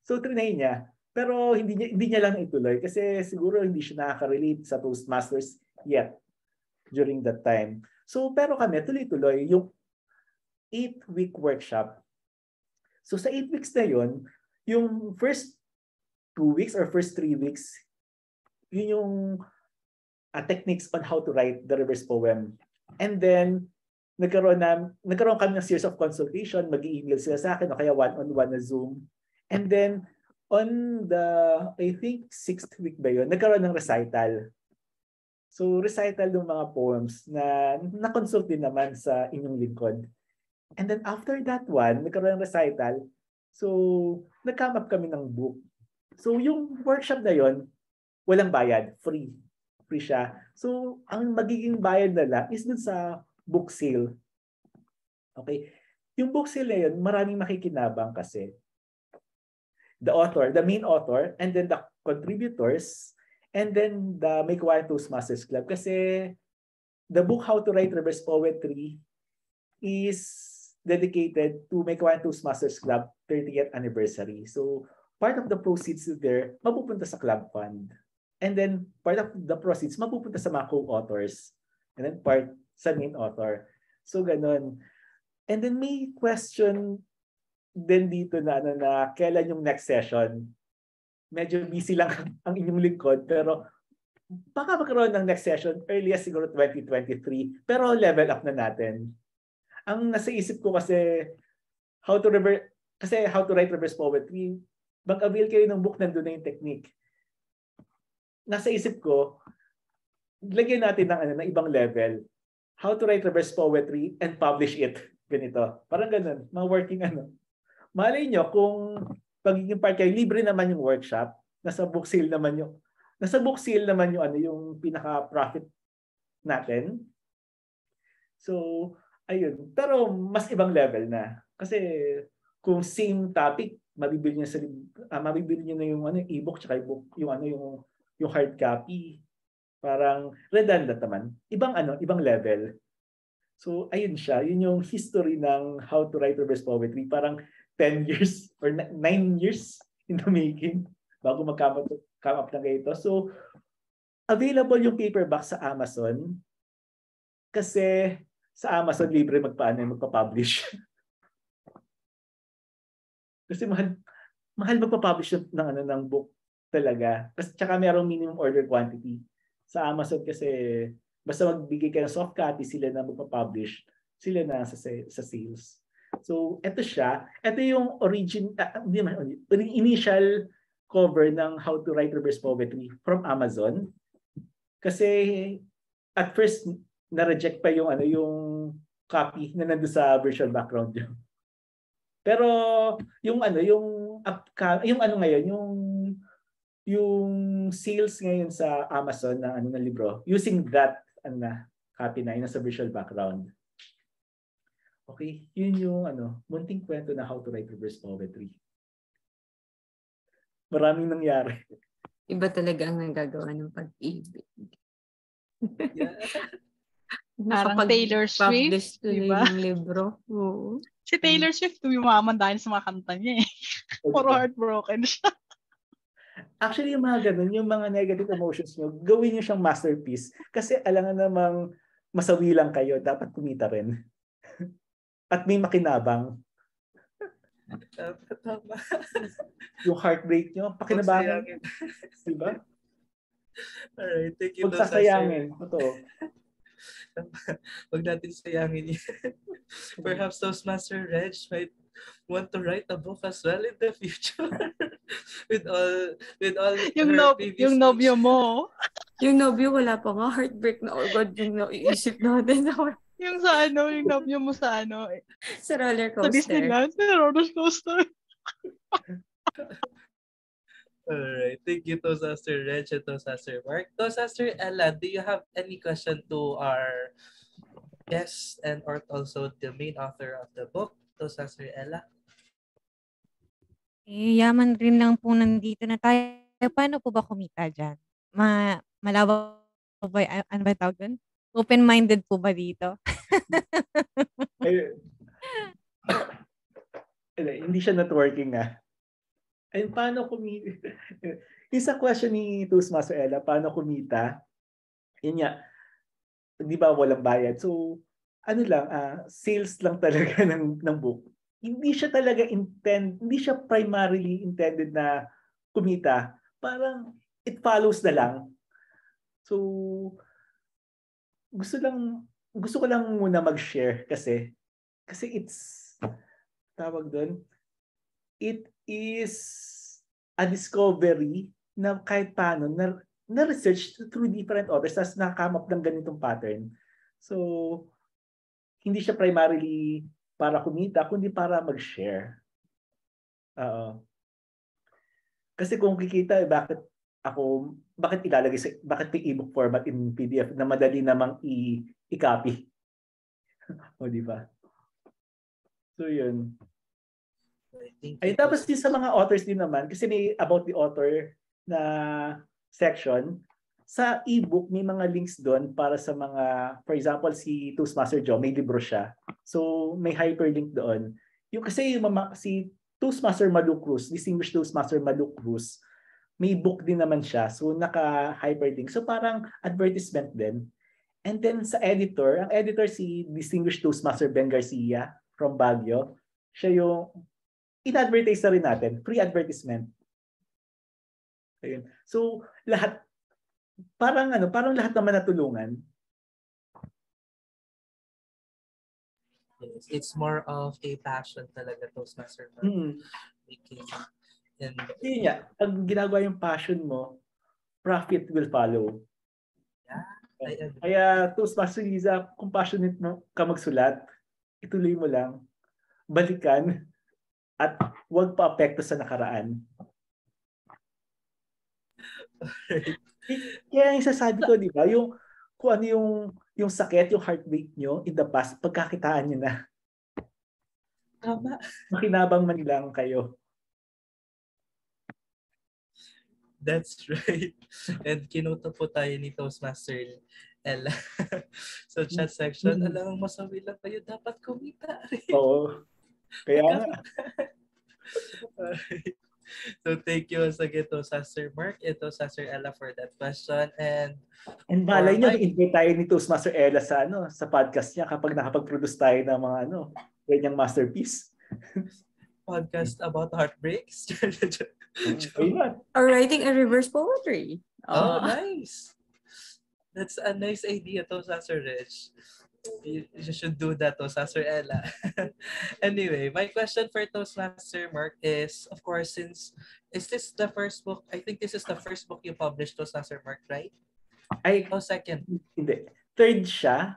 S1: So, trinay niya. Pero hindi niya lang ituloy kasi siguro hindi siya nakaka-relate sa Toastmasters yet during that time. So pero kami tuloy-tuloy yung 8-week workshop. So sa 8 weeks na yon, yung first 2 weeks or first 3 weeks, yun yung techniques on how to write the reverse poem. And then nagkaroon kami ng series of consultation, mag-i-email sila sa akin o kaya one-on-one na Zoom. And then on the, I think 6th week ba yun, nagkaroon ng recital. So recital ng mga poems na na-consult din naman sa inyong lingkod. And then after that one, nagkaroon ng recital. So nag-come up kami ng book. So yung workshop na yon, walang bayad, free. Free siya. So ang magiging bayad na lang is dun sa book sale. Okay? Yung book sale na yun, maraming makikinabang kasi the author, the main author, and then the contributors, and then the Make Quiet Toastmasters Club. Kasi the book How to Write Reverse Poetry is dedicated to Make Quiet Toastmasters Club 30th anniversary. So part of the proceeds there, mapupunta sa club fund. And then part of the proceeds, mapupunta sa mga co-authors. And then part sa main author. So ganun. And then may question din dito na kailan yung next session. Medyo busy lang ang inyong lingkod pero baka magkaroon ng next session earliest siguro 2023 pero level up na natin. Ang nasa isip ko kasi how to write reverse poetry, mag-avail kayo ng book, nandun na yung technique. Nasa isip ko, lagyan natin ng ibang level. How to write reverse poetry and publish it. Ganito. Parang ganun. Mga working Malay nyo kung pagiging part kayo, libre naman yung workshop. Nasa book sale naman yung yung pinaka-profit natin. So, ayun. Pero mas ibang level na. Kasi kung same topic, mabibili niyo na yung e-book tsaka yung hard copy. Parang redundant naman. Ibang level. So, ayun siya. Yun yung history ng How to Write Reverse Poetry. Parang 10 years or 9 years in the making bago mag-come up na ito. So, available yung paperback sa Amazon kasi sa Amazon libre magpa-publish. Kasi mahal magpa-publish ng book talaga. Kasi tsaka mayroong minimum order quantity. Sa Amazon kasi basta magbigay ka ng soft copy, sila na magpa-publish, sila na sa sales. So, ito siya. Ito yung initial cover ng How to Write Reverse Poetry from Amazon. Kasi at first na-reject pa yung copy na nandoon sa virtual background niyo. Pero yung sales ngayon sa Amazon ng libro using that copy na yun sa virtual background. Okay, yun yung munting kwento na How to Write Reverse Poetry. Maraming nangyari.
S4: Iba talaga ang nagagawa ng pag-ibig.
S2: Yeah.
S5: Parang Taylor Swift,
S4: diba? Ng libro. Oo.
S5: Si Taylor Swift, tumimaman dahil sa mga kanta niya eh. Puro heartbroken siya.
S1: Actually, yung mga ganun, yung mga negative emotions nyo, gawin nyo siyang masterpiece. Kasi alangan namang masawi lang kayo, dapat kumita rin. At may makinabang.
S2: Tama.
S1: Yung heartbreak nyo, pakinabangan. Diba?
S2: Alright, thank you.
S1: Huwag sasayangin. Totoo.
S2: Huwag natin sayangin yun. Perhaps Toastmaster Reg might want to write a book as well in the future. with all
S5: yung nobyo mo.
S4: Yung nobyo wala pa nga, heartbreak na agad yung naiisip natin.
S5: Yung sa yung nobyo mo sa
S4: sa roller
S5: sa
S4: coaster.
S5: Disneyland, sa roller coaster.
S2: Alright, thank you Toastmaster Reg and Toastmaster Mark. Toastmaster Ella, do you have any question to our guest and or also the main author of the book, Toastmaster Ella?
S3: Yaman rin lang po nandito na tayo. Paano po ba kumita dyan? Malawak po ba? Ano ba tawag dun? Open-minded po ba dito?
S1: Hindi siya networking . And paano kumita? Yung sa question ni Toastmaster Ella, paano kumita? Yun nga, di ba walang bayad? So, ano lang, sales lang talaga ng book. Hindi siya talaga hindi siya primarily intended na kumita. Parang it follows na lang. So, gusto ko lang muna mag-share kasi it's tawag doon, it is a discovery na kahit paano na research through different authors tas nakakam up ng ganitong pattern. So, hindi siya primarily para kumita, kundi para mag-share. Oo. Kasi kung kikita, bakit ilalagay bakit may ebook format in PDF na madali namang i-copy? O, di ba? So, yun. Ay, tapos din sa mga authors din naman, kasi may about the author na section, sa ebook may mga links doon para sa mga, for example, si Toastmaster Joe, may libro siya. So, may hyperlink doon. Kasi si Toastmaster Malu Cruz, Distinguished Toastmaster Malu Cruz, may book din naman siya. So, naka-hyperlink. So, parang advertisement din. And then sa editor, ang editor si Distinguished Toastmaster Ben Garcia from Baguio. Siya yung in-advertise na rin natin. Free advertisement. Ayun. So, parang lahat naman natulungan.
S2: Yes, it's more of a passion talaga, Toastmaster. And
S1: yun nga, pag ginagawa yung passion mo, profit will follow.
S2: Yeah,
S1: Kaya Toastmaster Liza, kung passionate mo ka magsulat, ituloy mo lang, balikan, at huwag pa-apekto sa nakaraan. Kaya yung sasabi ko, di ba, kung ano yung sakit, yung heartbreak nyo in the past, pagkakitaan nyo na.
S2: Tama.
S1: Makinabang man lang kayo.
S2: That's right. And kinuto po tayo ni Toastmaster Ella. So chat section, alam mo masabi lang kayo, dapat kumita rin.
S1: Oo. Kaya nga.
S2: So thank you once again to Toastmaster Mark and Toastmaster Ella for that question. And
S1: malay nyo, i-invite tayo ni Toastmaster Ella sa podcast niya kapag nakapag-produce tayo ng mga ganyang masterpiece.
S2: Podcast about heartbreaks.
S4: Or writing a reverse poetry.
S2: Oh, nice. That's a nice idea, Toastmaster Rich. You should do that, Toastmaster Ella. Anyway, my question for Toastmaster Mark is, of course, is this the first book? I think this is the first book you published, Toastmaster Mark, right? Second.
S1: Hindi. Third siya.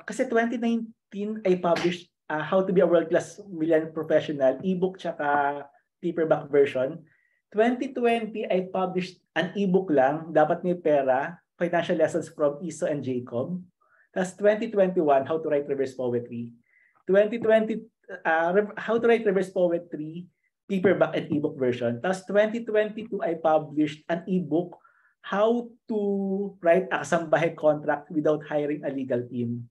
S1: Kasi 2019 I published How to be a World-Class Million Professional, ebook tsaka paperback version. 2020 I published an ebook lang, Dapat May Pera, Financial Lessons from Iso and Jacob. Tapos 2021, How to Write Reverse Poetry. 2020, How to Write Reverse Poetry, paperback and ebook version. Tapos 2022 I published an ebook, How to Write a Kasambahay Contract Without Hiring a Legal Team.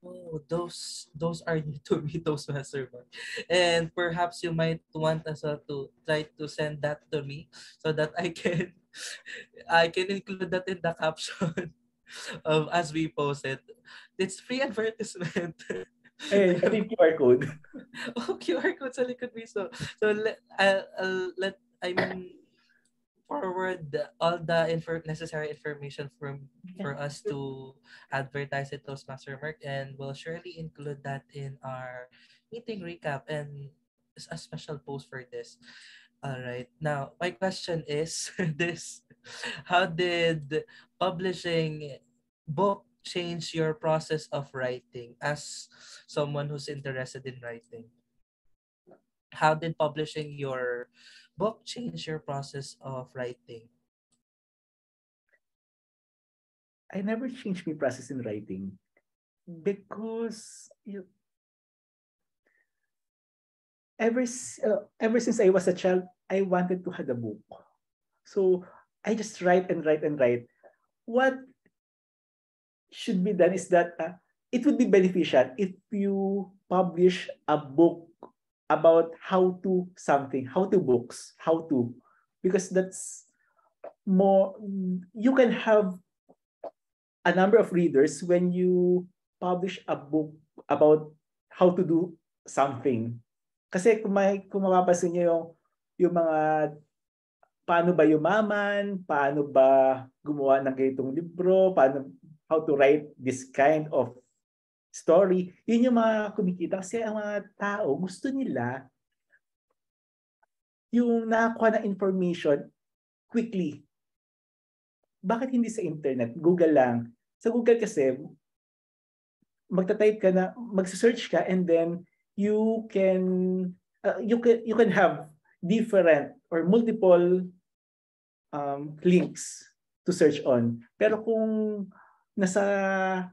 S2: Oh, those are new to me, Toastmaster Mark. And perhaps you might want us to try to send that to me so that I can include that in the caption of as we post it. It's free advertisement.
S1: I think QR code.
S2: Oh, QR code sa likod mismo. So forward all the necessary information for us to advertise it, Toastmaster Mark, and we'll surely include that in our meeting recap and a special post for this. All right. Now, my question is this: how did publishing book change your process of writing as someone who's interested in writing? How did publishing your book change your process of writing?
S1: I never changed my process in writing because ever since I was a child, I wanted to have a book. So I just write and write and write. What should be done is that it would be beneficial if you publish a book about how to something, how to books, how to, because that's more, you can have a number of readers when you publish a book about how to do something. Kasi kung mapapansin niyo yung mga paano ba yumaman, paano ba gumawa ng ganitong libro, how to write this kind of story, yun yung mga kumikita. Kasi ang mga tao, gusto nila yung nakakuha na information quickly. Bakit hindi sa internet? Google lang. Sa Google kasi, magta-type ka na, magse-search ka, and then you can have different or multiple links to search on. Pero kung nasa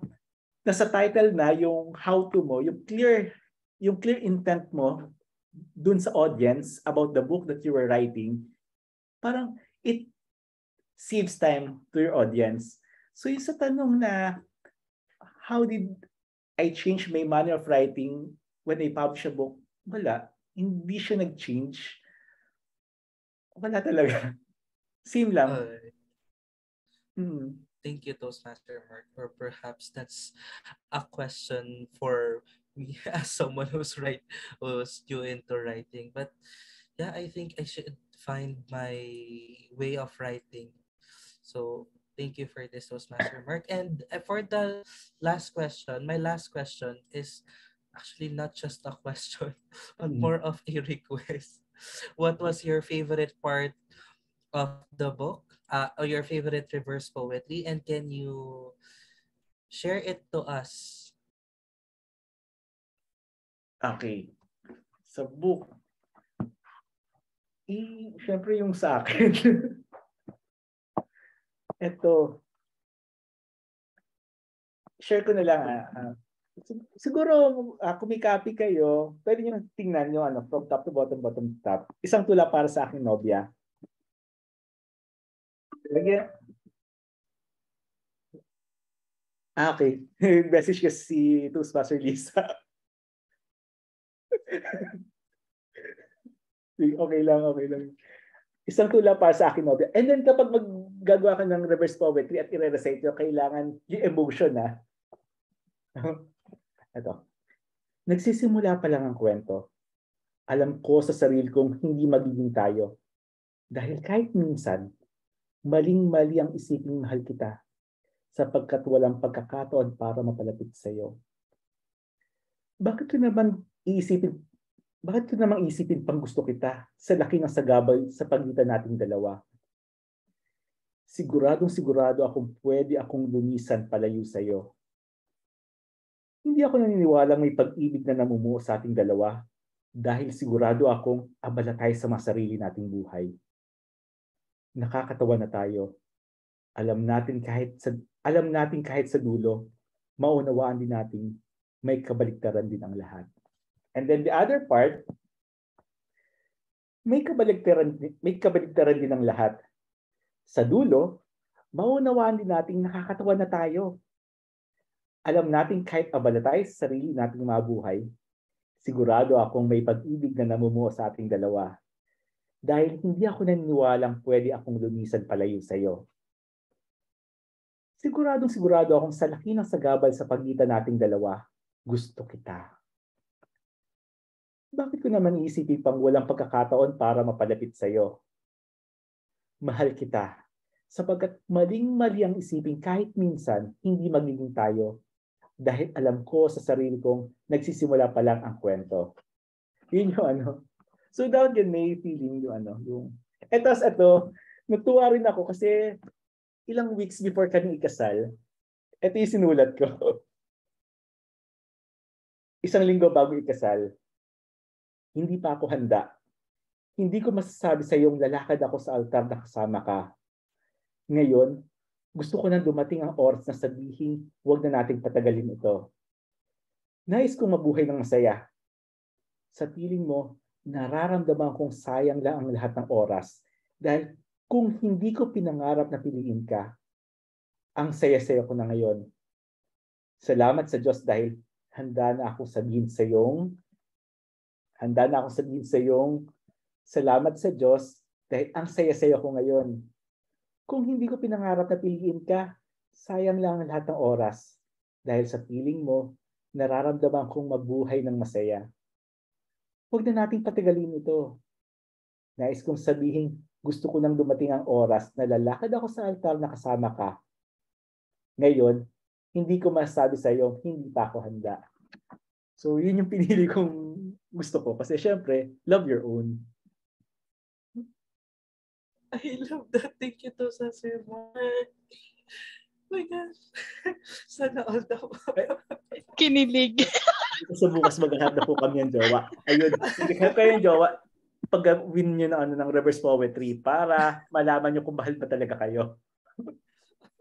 S1: title na yung how to mo, yung clear intent mo dun sa audience about the book that you were writing, parang it saves time to your audience. So yung sa tanong na how did I change my manner of writing when I publish a book, wala. Hindi siya nag-change. Wala talaga. Same lang.
S2: Thank you, Toastmaster Mark. Or perhaps that's a question for me as someone who's new into writing. But yeah, I think I should find my way of writing. So thank you for this, Toastmaster Mark. And for the last question, my last question is actually not just a question, but more of a request. What was your favorite part of the book? Or your favorite reverse poetry? And can you share it to us?
S1: Okay. Sa book, syempre yung sa akin. Ito, share ko na lang. Siguro, kung may copy kayo, pwede nyo tingnan yung from top to bottom, bottom to top. Isang tula para sa aking nobya. Lagyan. Okay. Message kasi si Toastmaster Lisa. Okay lang. Isang tula para sa akin nobya. And then kapag maggagawa ka ng reverse poetry at i-recite nyo, kailangan yung emotion na. Ito. Nagsisimula pa lang ang kwento. Alam ko sa sarili kong hindi magiging tayo. Dahil kahit minsan, maling-mali ang isiping mahal kita sapagkat walang pagkakataon para mapalapit sa iyo. Bakit ko namang isipin pang gusto kita sa laki ng sagabal sa pagitan nating dalawa? Sigurado akong pwede akong lumisan palayo sa iyo. Hindi ako naniniwalang may pag-ibig na namumuo sa ating dalawa dahil sigurado akong abala tayo sa mga sarili nating buhay. Nakakatawa na tayo. Alam natin kahit sa dulo, maunawaan din natin may kabaligtaran din ang lahat. And then the other part, may kabaligtaran din ang lahat. Sa dulo, maunawaan din natin nakakatawa na tayo. Alam natin kahit abala tayo sa sarili nating mabuhay, sigurado akong may pag-ibig na namumuo sa ating dalawa. Dahil hindi ako naniniwalang pwede akong lumisan palayo sa iyo. Sigurado akong sa laki ng sagabal sa pagitan nating dalawa, gusto kita. Bakit ko naman iisipin pang walang pagkakataon para mapalapit sa iyo? Mahal kita, sapagkat maling-mali ang isipin kahit minsan hindi magiging tayo, dahil alam ko sa sarili kong nagsisimula pa lang ang kwento. Yun yung So dapat yun may feeling yung ito, natuwa rin ako kasi ilang weeks before kami ikasal, ito yung sinulat ko. Isang linggo bago ikasal, hindi pa ako handa. Hindi ko masasabi sa iyong lalakad ako sa altar na kasama ka. Ngayon, gusto ko nang dumating ang oras na sabihin, huwag na nating patagalin ito. Nais kong mabuhay ng masaya. Sa piling mo, nararamdaman kong sayang lang ang lahat ng oras dahil kung hindi ko pinangarap na piliin ka, ang saya-saya ko na ngayon. Salamat sa Diyos dahil handa na akong sabihin sa iyong Handa na akong sabihin sa iyong salamat sa Diyos dahil ang saya-saya ko ngayon. Kung hindi ko pinangarap na piliin ka, sayang lang ang lahat ng oras. Dahil sa piling mo, nararamdaman kong mabuhay ng masaya. Huwag na nating patagalin ito. Nais kong sabihin, gusto ko nang dumating ang oras na lalakad ako sa altar na kasama ka. Ngayon, hindi ko masabi sa iyo, hindi pa ako handa. So, yun yung pinili kong gusto ko. Kasi syempre, love your own.
S2: I love that. Thank you to sa Sir Mark. Oh my gosh. Sana all daw.
S5: Kinilig.
S1: Sa bukas maghanap na po kami ng jowa. Ayun, maghanap kayo ng jowa pag win nyo ng reverse poetry para malaman nyo kung mahal pa talaga kayo.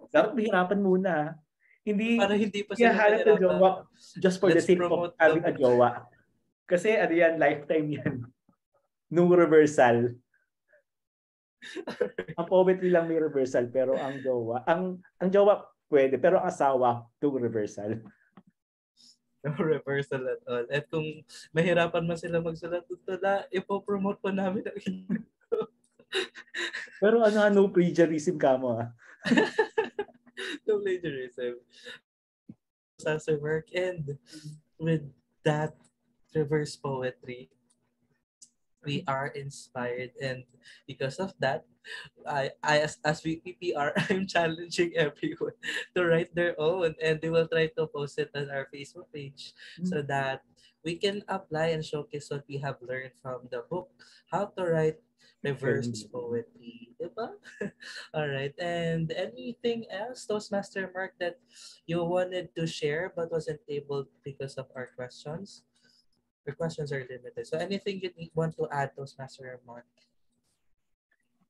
S1: Dapat mahirapan muna. Hindi,
S2: Para hindi pa
S1: kaya
S2: sila
S1: hanap ng
S2: mahirapan.
S1: jowa just for the
S2: Let's
S1: sake of
S2: promote
S1: having
S2: the
S1: a jowa. Kasi ano yan, lifetime yan. Nung reversal. Ang poetry lang may reversal pero ang jowa pwede pero ang asawa nung reversal.
S2: No reversal at all. At kung mahirapan man sila magsulat, tala, ipopromote po namin ang
S1: Pero no plagiarism ka mo ha.
S2: no plagiarism. Sa work and with that reverse poetry, we are inspired, and because of that, I as we PPR, I'm challenging everyone to write their own, and they will try to post it on our Facebook page so that we can apply and showcase what we have learned from the book, how to write reverse poetry, diba? All right, and anything else, Toastmaster Mark, that you wanted to share but wasn't able because of our questions? The questions are limited. So anything you want to add, Toastmaster Mark?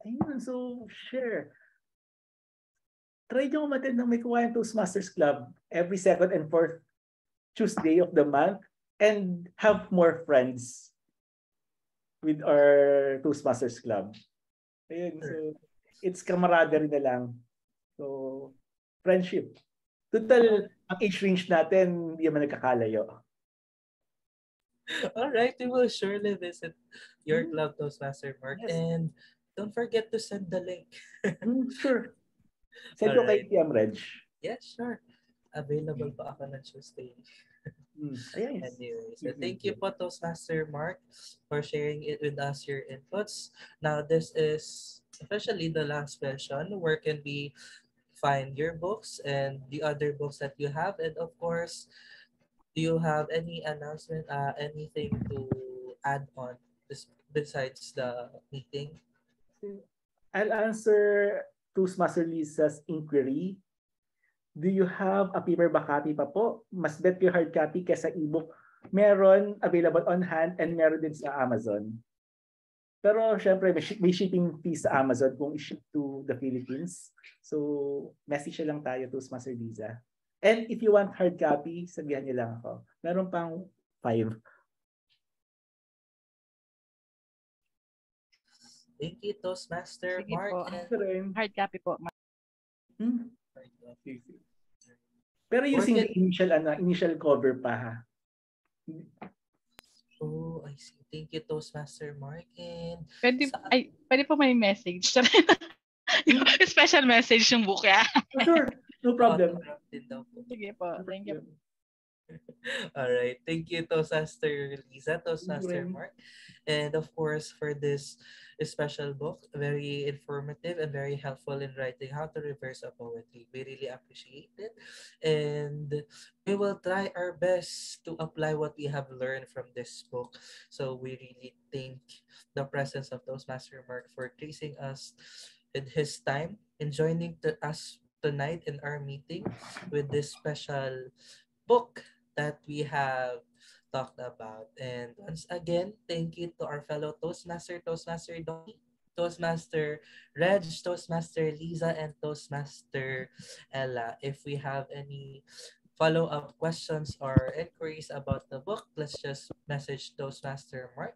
S1: Ayun, so share. Try nyo umattend ng May Kawayan Toastmasters Club every second and fourth Tuesday of the month and have more friends with our Toastmasters Club. Ayun, so it's camaraderie na lang. So, friendship. Total, ang age range natin, hindi naman nagkakalayo.
S2: All right, we will surely visit your club, Toastmaster Mark.
S1: Yes.
S2: And don't forget to send the link.
S1: Sure. Send ko kay TM Reg.
S2: Yes, sure. Available pa ako ng Tuesday.
S1: Ayan.
S2: Anyway, so thank you po, Toastmaster Mark, for sharing it with us, your inputs. Now, this is officially the last question. Where can we find your books and the other books that you have? And of course, do you have any announcement, anything to add on this besides the meeting?
S1: I'll answer Toastmaster Lisa's inquiry. Do you have a paperback copy pa po? Mas bet yung hard copy kaysa ebook. Meron available on hand and meron din sa Amazon. Pero syempre may shipping fee sa Amazon kung i-ship to the Philippines. So message lang tayo, Toastmaster Lisa. And if you want hard copy, sabihan niyo lang ako. Meron pang 5.
S2: Thank you, Toastmaster
S5: Sige
S2: Mark.
S5: po.
S2: And
S5: Hard copy po.
S1: Pero using the initial cover pa ha.
S2: Oh, I see. Thank you, Toastmaster Mark. And
S5: Pwede po may message. Special message yung book, ya.
S1: Sure, no problem.
S5: Sige po. Thank you.
S2: All right. Thank you, Toastmaster Lisa, Toastmaster Mark. And of course, for this special book, very informative and very helpful in writing how to reverse a poetry. We really appreciate it. And we will try our best to apply what we have learned from this book. So we really thank the presence of Toastmaster Mark for gracing us with his time and joining us tonight in our meeting with this special book that we have talked about. And once again, thank you to our fellow Toastmaster Donnie, Toastmaster Reg, Toastmaster Lisa, and Toastmaster Ella. If we have any follow-up questions or inquiries about the book, let's just message Toastmaster Mark,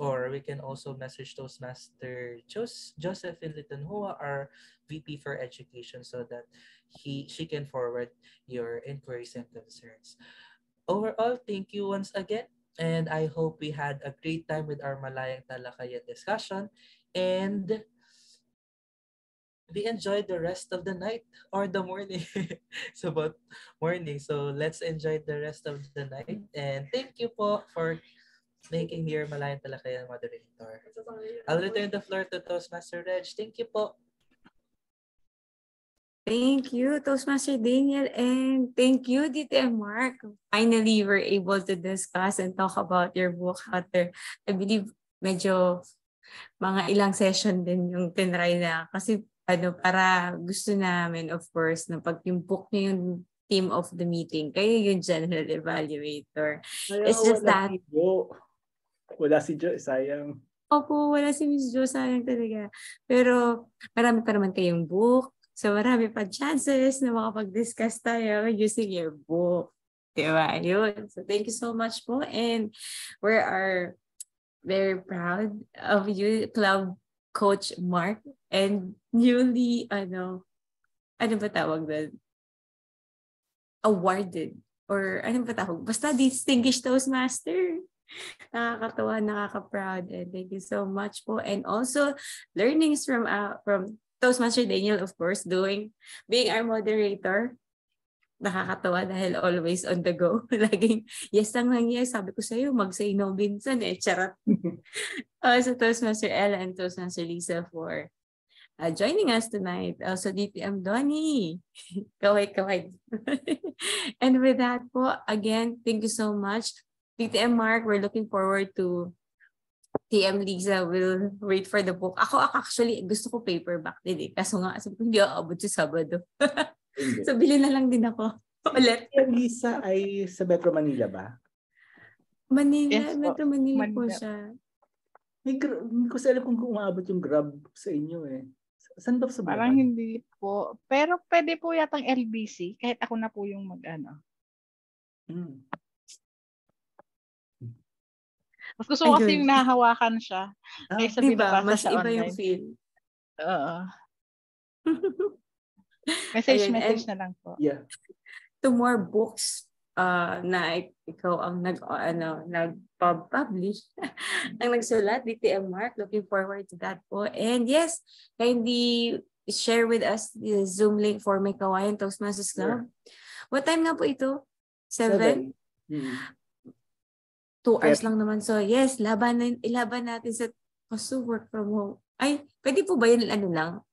S2: or we can also message Toastmaster Josephine Litanhua, our VP for Education, so that she can forward your inquiries and concerns. Overall, thank you once again And I hope we had a great time with our Malayang Talakayan discussion. And we enjoyed the rest of the night or the morning. It's about morning. So let's enjoy the rest of the night. And thank you po for making me your Malayang Talakayan moderator. I'll return the floor to Toastmaster Reg. Thank you po.
S4: Thank you, Toastmaster Daniel, and thank you, DTM Mark. Finally, we're able to discuss and talk about your book after, I believe, medyo mga ilang session din yung tinry na. Kasi para gusto namin, of course, na pag yung book niyo yung theme of the meeting, kayo yung general evaluator. It's just that...
S1: Wala si Jo, sayang.
S4: Opo, wala si Miss Jo, sayang talaga. Pero marami pa naman kayong book. So marami pa chances na makapag-discuss tayo using your book. Diba? Yun. So thank you so much po. And we are very proud of you, Club Coach Mark. And newly, ano ba tawag doon? Awarded. Or ano ba tawag? Basta Distinguished Toastmaster. Nakakatawa, nakaka-proud. And thank you so much po. And also, learnings from Toastmaster Daniel, of course, being our moderator. Nakakatawa dahil always on the go. Laging, yes lang yes. Sabi ko sa'yo, mag-say no minsan charot. So Toastmaster Ella and Toastmaster Lisa for joining us tonight. Also DTM Donnie. Kaway. And with that po, again, thank you so much. DTM Mark, we're looking forward to TM Lisa will wait for the book. Ako actually, gusto ko paperback din eh. Kaso nga, sabi ko, hindi ako abot sa Sabado. So, bilhin na lang din ako. Ulit.
S1: TM Lisa ay sa Metro Manila ba?
S4: Manila,
S5: Yes,
S4: Metro Manila po
S5: Manila.
S4: siya.
S1: Hindi ko alam kung umaabot yung Grab sa inyo eh. Saan ba sa Bulacan?
S5: Parang hindi po. Pero pwede po yatang LBC. Kahit ako na po yung mag-ano. Mas gusto ko kasi yung nahahawakan siya. Kaysa binabasa
S4: Mas
S5: siya
S4: iba
S5: online.
S4: yung feel.
S5: Oo. Message na lang po.
S1: Yeah.
S4: To more books na ikaw ang nag-publish, ang nagsulat, DTM Mark. Looking forward to that po. And yes, kindly share with us the Zoom link for May Kawayan Toastmasters Club. Sure. What time nga po ito? 7? 2 hours lang naman. So yes, ilaban natin sa work from home. Ay, pwede po ba yun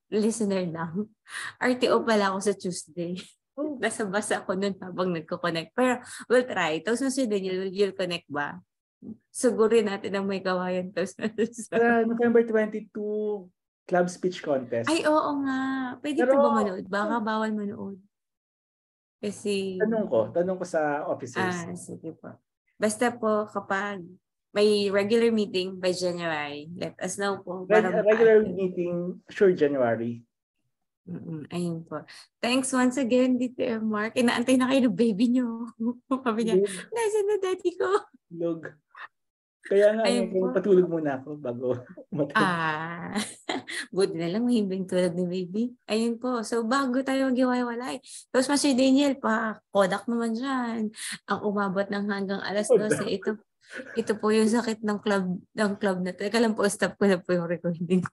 S4: listener lang? RTO pala ako sa Tuesday. Nasa-basa ako nun habang nagko-connect. Pero we'll try. Toastmaster Daniel, will you connect ba? Sugurin natin ang May Kawayan Toastmasters.
S1: November 22, Club Speech Contest.
S4: Ay, oo nga. Pwede po ba manood? Baka bawal manood. Kasi...
S1: Tanong ko sa officers.
S4: Sige po. Basta po kapag may regular meeting by January, let us know po.
S1: Regular meeting, sure, January.
S4: Ayun po. Thanks once again, DTM Mark. Inaantay na kayo ng baby nyo. Sabi niya, nasaan na daddy ko?
S1: Log. Kaya nga, patulog muna ako bago
S4: matulog. Buti na lang mahimbing tulog ni baby. Ayun po. So, bago tayo mag-iwalay. Tapos, Master Daniel, Kodak naman dyan. Ang umabot ng hanggang alas 12. Ito po yung sakit ng club na to. Teka lang po, stop ko na po yung recording.